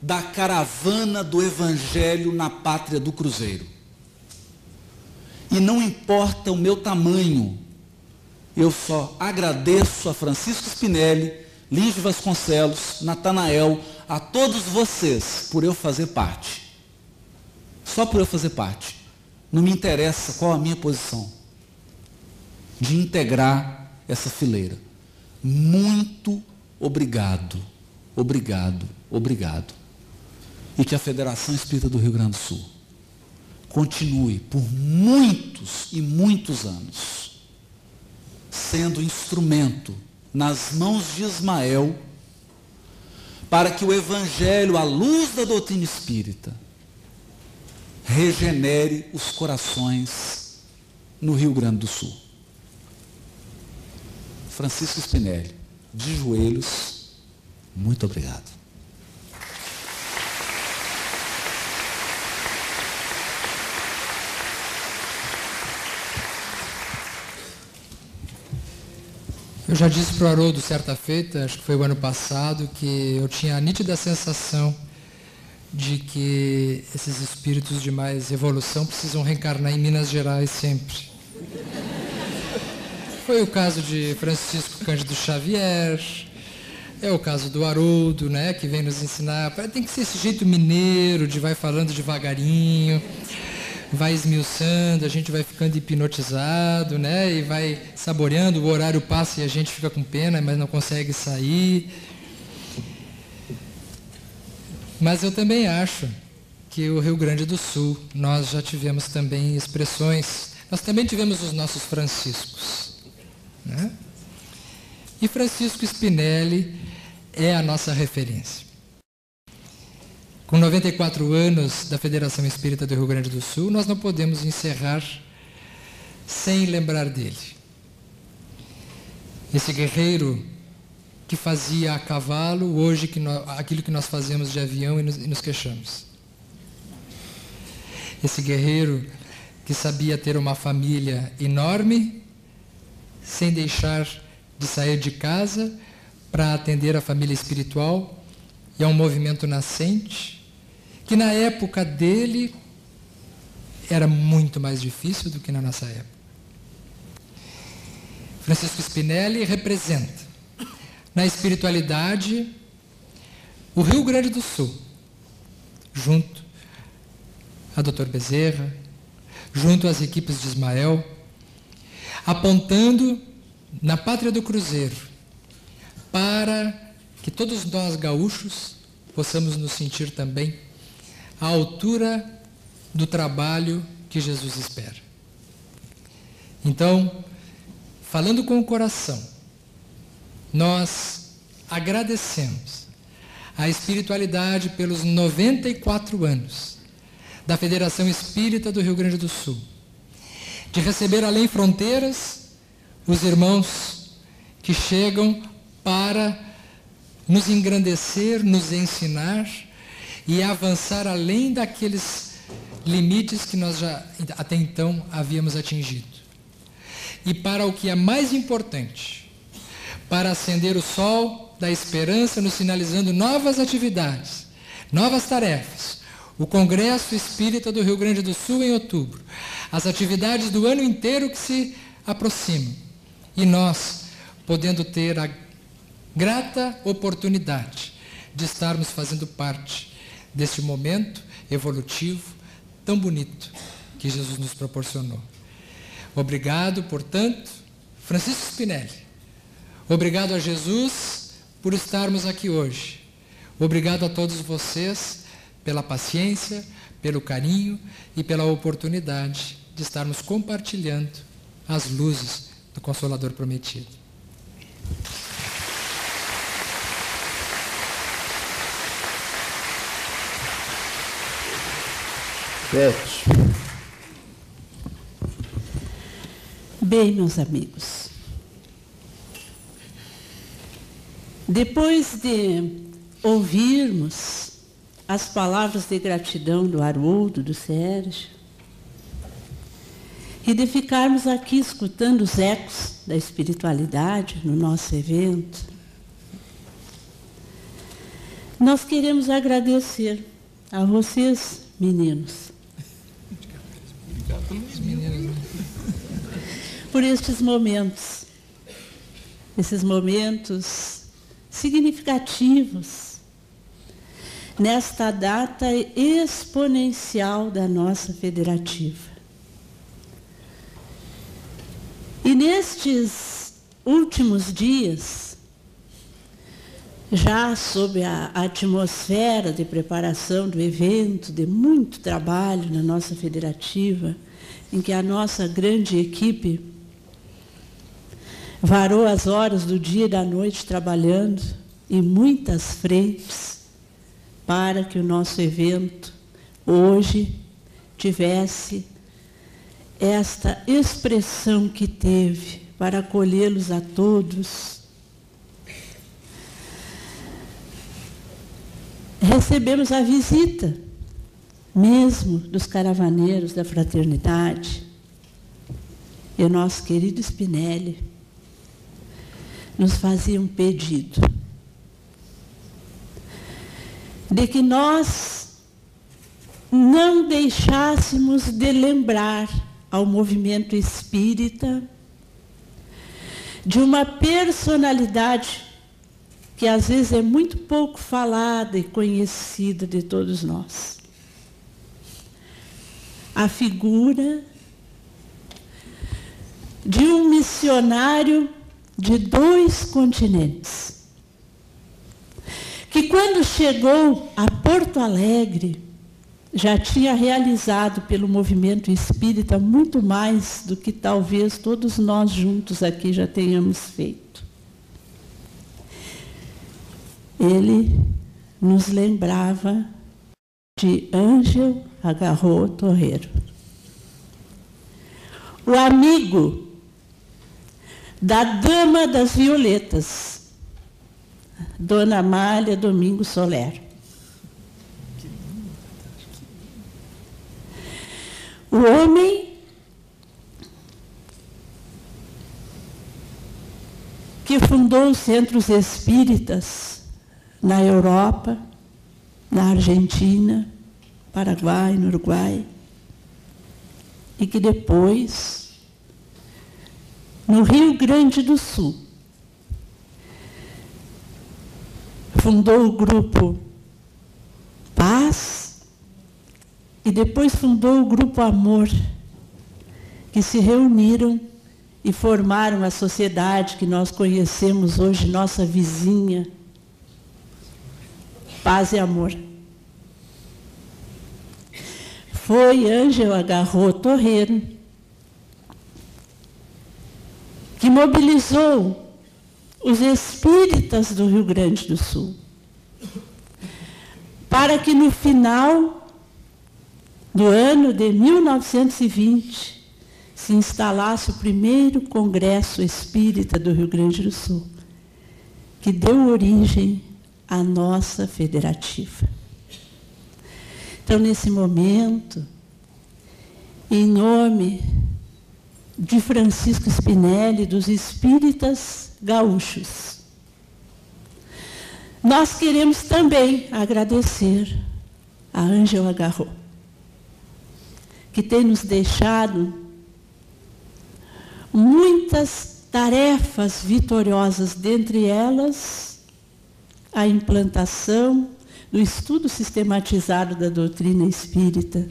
da caravana do Evangelho na pátria do Cruzeiro. E não importa o meu tamanho, eu só agradeço a Francisco Spinelli, Lins de Vasconcelos, Natanael, a todos vocês por eu fazer parte. Só por eu fazer parte. Não me interessa qual a minha posição de integrar essa fileira. Muito obrigado, obrigado, obrigado. E que a Federação Espírita do Rio Grande do Sul continue por muitos e muitos anos sendo instrumento nas mãos de Ismael para que o Evangelho, à luz da doutrina espírita, regenere os corações no Rio Grande do Sul. Francisco Spinelli, de joelhos, muito obrigado. Eu já disse para o Haroldo certa feita, acho que foi o ano passado, que eu tinha a nítida sensação de que esses espíritos de mais evolução precisam reencarnar em Minas Gerais sempre. Foi o caso de Francisco Cândido Xavier, é o caso do Haroldo, né, que vem nos ensinar. Tem que ser esse jeito mineiro, de vai falando devagarinho, vai esmiuçando, a gente vai ficando hipnotizado, né, e vai saboreando, o horário passa e a gente fica com pena, mas não consegue sair. Mas eu também acho que o Rio Grande do Sul, nós já tivemos também expressões, nós também tivemos os nossos Franciscos, né? E Francisco Spinelli é a nossa referência. com 94 anos da Federação Espírita do Rio Grande do Sul, nós não podemos encerrar sem lembrar dele. Esse guerreiro que fazia a cavalo, hoje aquilo que nós fazemos de avião e nos queixamos. Esse guerreiro que sabia ter uma família enorme, sem deixar de sair de casa para atender a família espiritual, e a um movimento nascente, que na época dele era muito mais difícil do que na nossa época. Francisco Spinelli representa, na espiritualidade, o Rio Grande do Sul, junto a Dr. Bezerra, junto às equipes de Ismael, apontando na Pátria do Cruzeiro, para que todos nós gaúchos possamos nos sentir também à altura do trabalho que Jesus espera. Então, falando com o coração, nós agradecemos a espiritualidade pelos 94 anos da Federação Espírita do Rio Grande do Sul, de receber além fronteiras os irmãos que chegam para nos engrandecer, nos ensinar e avançar além daqueles limites que nós já até então havíamos atingido. E para o que é mais importante, para acender o sol da esperança, nos sinalizando novas atividades, novas tarefas, o Congresso Espírita do Rio Grande do Sul em outubro, as atividades do ano inteiro que se aproximam, e nós podendo ter a grata oportunidade de estarmos fazendo parte deste momento evolutivo tão bonito que Jesus nos proporcionou. Obrigado, portanto, Francisco Spinelli. Obrigado a Jesus por estarmos aqui hoje. Obrigado a todos vocês pela paciência, pelo carinho e pela oportunidade de estarmos compartilhando as luzes do Consolador prometido. Bem, meus amigos, depois de ouvirmos as palavras de gratidão do Haroldo, do Sérgio, e de ficarmos aqui escutando os ecos da espiritualidade no nosso evento, nós queremos agradecer a vocês, meninos, por estes momentos significativos, nesta data exponencial da nossa federativa. E nestes últimos dias, já sob a atmosfera de preparação do evento, de muito trabalho na nossa federativa, em que a nossa grande equipe varou as horas do dia e da noite trabalhando em muitas frentes para que o nosso evento hoje tivesse esta expressão que teve, para acolhê-los a todos. Recebemos a visita mesmo dos caravaneiros da fraternidade, e o nosso querido Spinelli nos fazia um pedido de que nós não deixássemos de lembrar ao movimento espírita de uma personalidade que às vezes é muito pouco falada e conhecida de todos nós. A figura de um missionário de 2 continentes, que quando chegou a Porto Alegre, já tinha realizado pelo movimento espírita muito mais do que talvez todos nós juntos aqui já tenhamos feito. Ele nos lembrava de Ângel Agarró Torreiro. O amigo da Dama das Violetas, Dona Amália Domingos Soler. O homem que fundou os centros espíritas na Europa, na Argentina, Paraguai, no Uruguai, e que depois, no Rio Grande do Sul, fundou o grupo Paz e depois fundou o grupo Amor, que se reuniram e formaram a sociedade que nós conhecemos hoje, nossa vizinha, Paz e Amor. Foi Ângel Agarró Torreiro que mobilizou os espíritas do Rio Grande do Sul para que no final do ano de 1920 se instalasse o primeiro Congresso Espírita do Rio Grande do Sul, que deu origem à nossa federativa. Então, nesse momento, em nome de Francisco Spinelli, dos espíritas gaúchos, nós queremos também agradecer a Ângel Agarró, que tem nos deixado muitas tarefas vitoriosas, dentre elas a implantação do estudo sistematizado da doutrina espírita,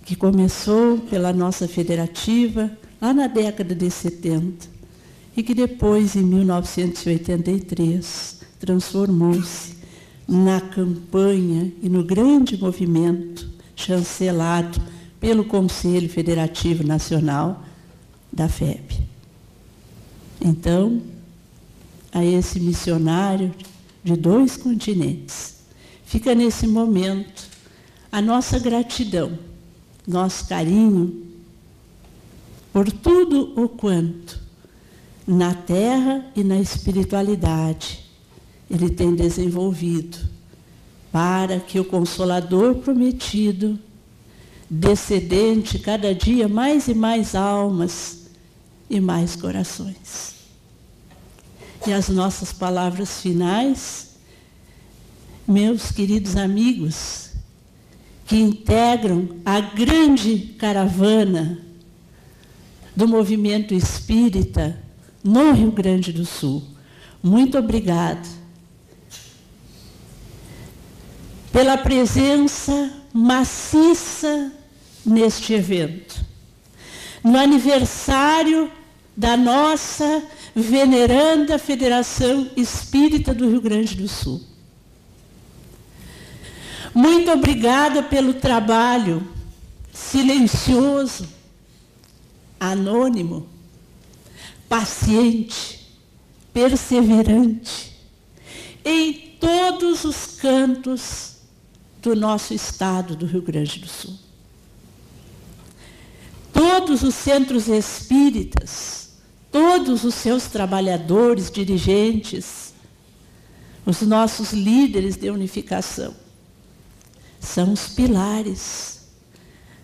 que começou pela nossa federativa lá na década de 70 e que depois, em 1983, transformou-se na campanha e no grande movimento chancelado pelo Conselho Federativo Nacional da FEB. Então, a esse missionário de 2 continentes, fica nesse momento a nossa gratidão, nosso carinho por tudo o quanto na terra e na espiritualidade ele tem desenvolvido para que o Consolador prometido descendente cada dia mais e mais almas e mais corações. E as nossas palavras finais, meus queridos amigos, que integram a grande caravana do movimento espírita no Rio Grande do Sul. Muito obrigado pela presença maciça neste evento, no aniversário da nossa veneranda Federação Espírita do Rio Grande do Sul. Muito obrigada pelo trabalho silencioso, anônimo, paciente, perseverante, em todos os cantos do nosso estado do Rio Grande do Sul. Todos os centros espíritas, todos os seus trabalhadores, dirigentes, os nossos líderes de unificação, são os pilares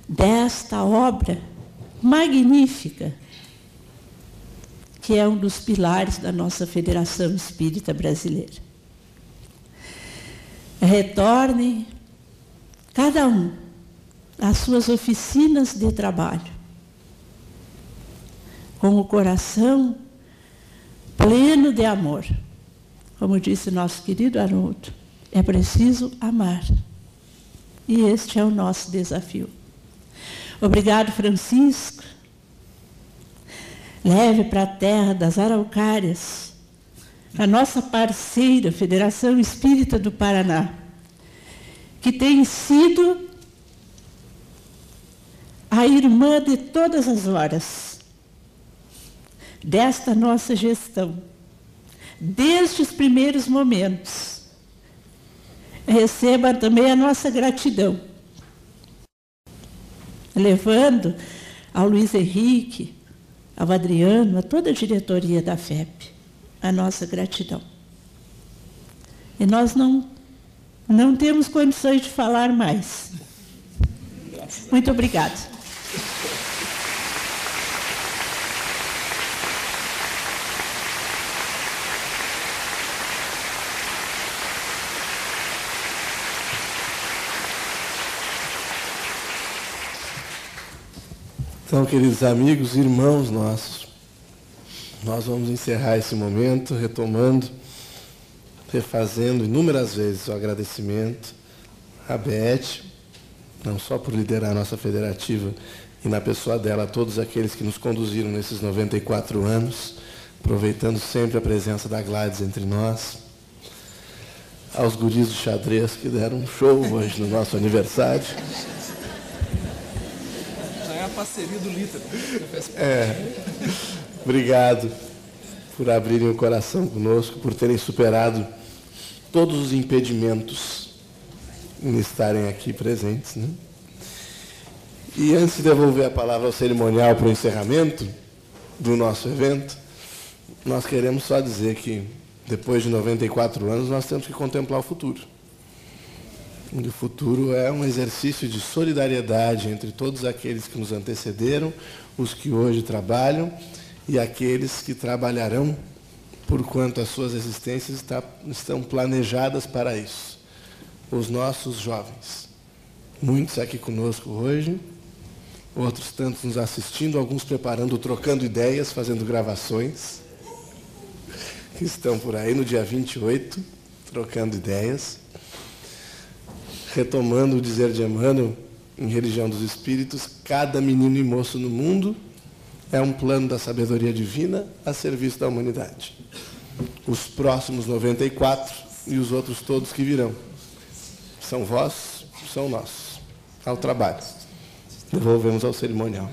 desta obra magnífica, que é um dos pilares da nossa Federação Espírita Brasileira. Retornem cada um às suas oficinas de trabalho, com o coração pleno de amor. Como disse nosso querido Haroldo, é preciso amar. E este é o nosso desafio. Obrigado, Francisco. Leve para a terra das Araucárias a nossa parceira, Federação Espírita do Paraná, que tem sido a irmã de todas as horas desta nossa gestão, desde os primeiros momentos receba também a nossa gratidão, levando ao Luiz Henrique, ao Adriano, a toda a diretoria da FEP, a nossa gratidão. E nós não temos condições de falar mais. Muito obrigada. Então, queridos amigos, irmãos nossos, nós vamos encerrar esse momento retomando, refazendo inúmeras vezes o agradecimento à Beth, não só por liderar a nossa federativa e na pessoa dela a todos aqueles que nos conduziram nesses 94 anos, aproveitando sempre a presença da Gladys entre nós, aos guris de xadrez que deram um show hoje no nosso aniversário. A parceria do Lítero. Obrigado por abrirem o coração conosco, por terem superado todos os impedimentos em estarem aqui presentes, né? E antes de devolver a palavra ao cerimonial para o encerramento do nosso evento, nós queremos só dizer que, depois de 94 anos, nós temos que contemplar o futuro. O futuro é um exercício de solidariedade entre todos aqueles que nos antecederam, os que hoje trabalham e aqueles que trabalharão porquanto as suas existências estão planejadas para isso. Os nossos jovens, muitos aqui conosco hoje, outros tantos nos assistindo, alguns preparando, trocando ideias, fazendo gravações, que estão por aí no dia 28, trocando ideias. Retomando o dizer de Emmanuel, em Religião dos Espíritos, cada menino e moço no mundo é um plano da sabedoria divina a serviço da humanidade. Os próximos 94 e os outros todos que virão. São vós, são nós. Ao trabalho. Devolvemos ao cerimonial.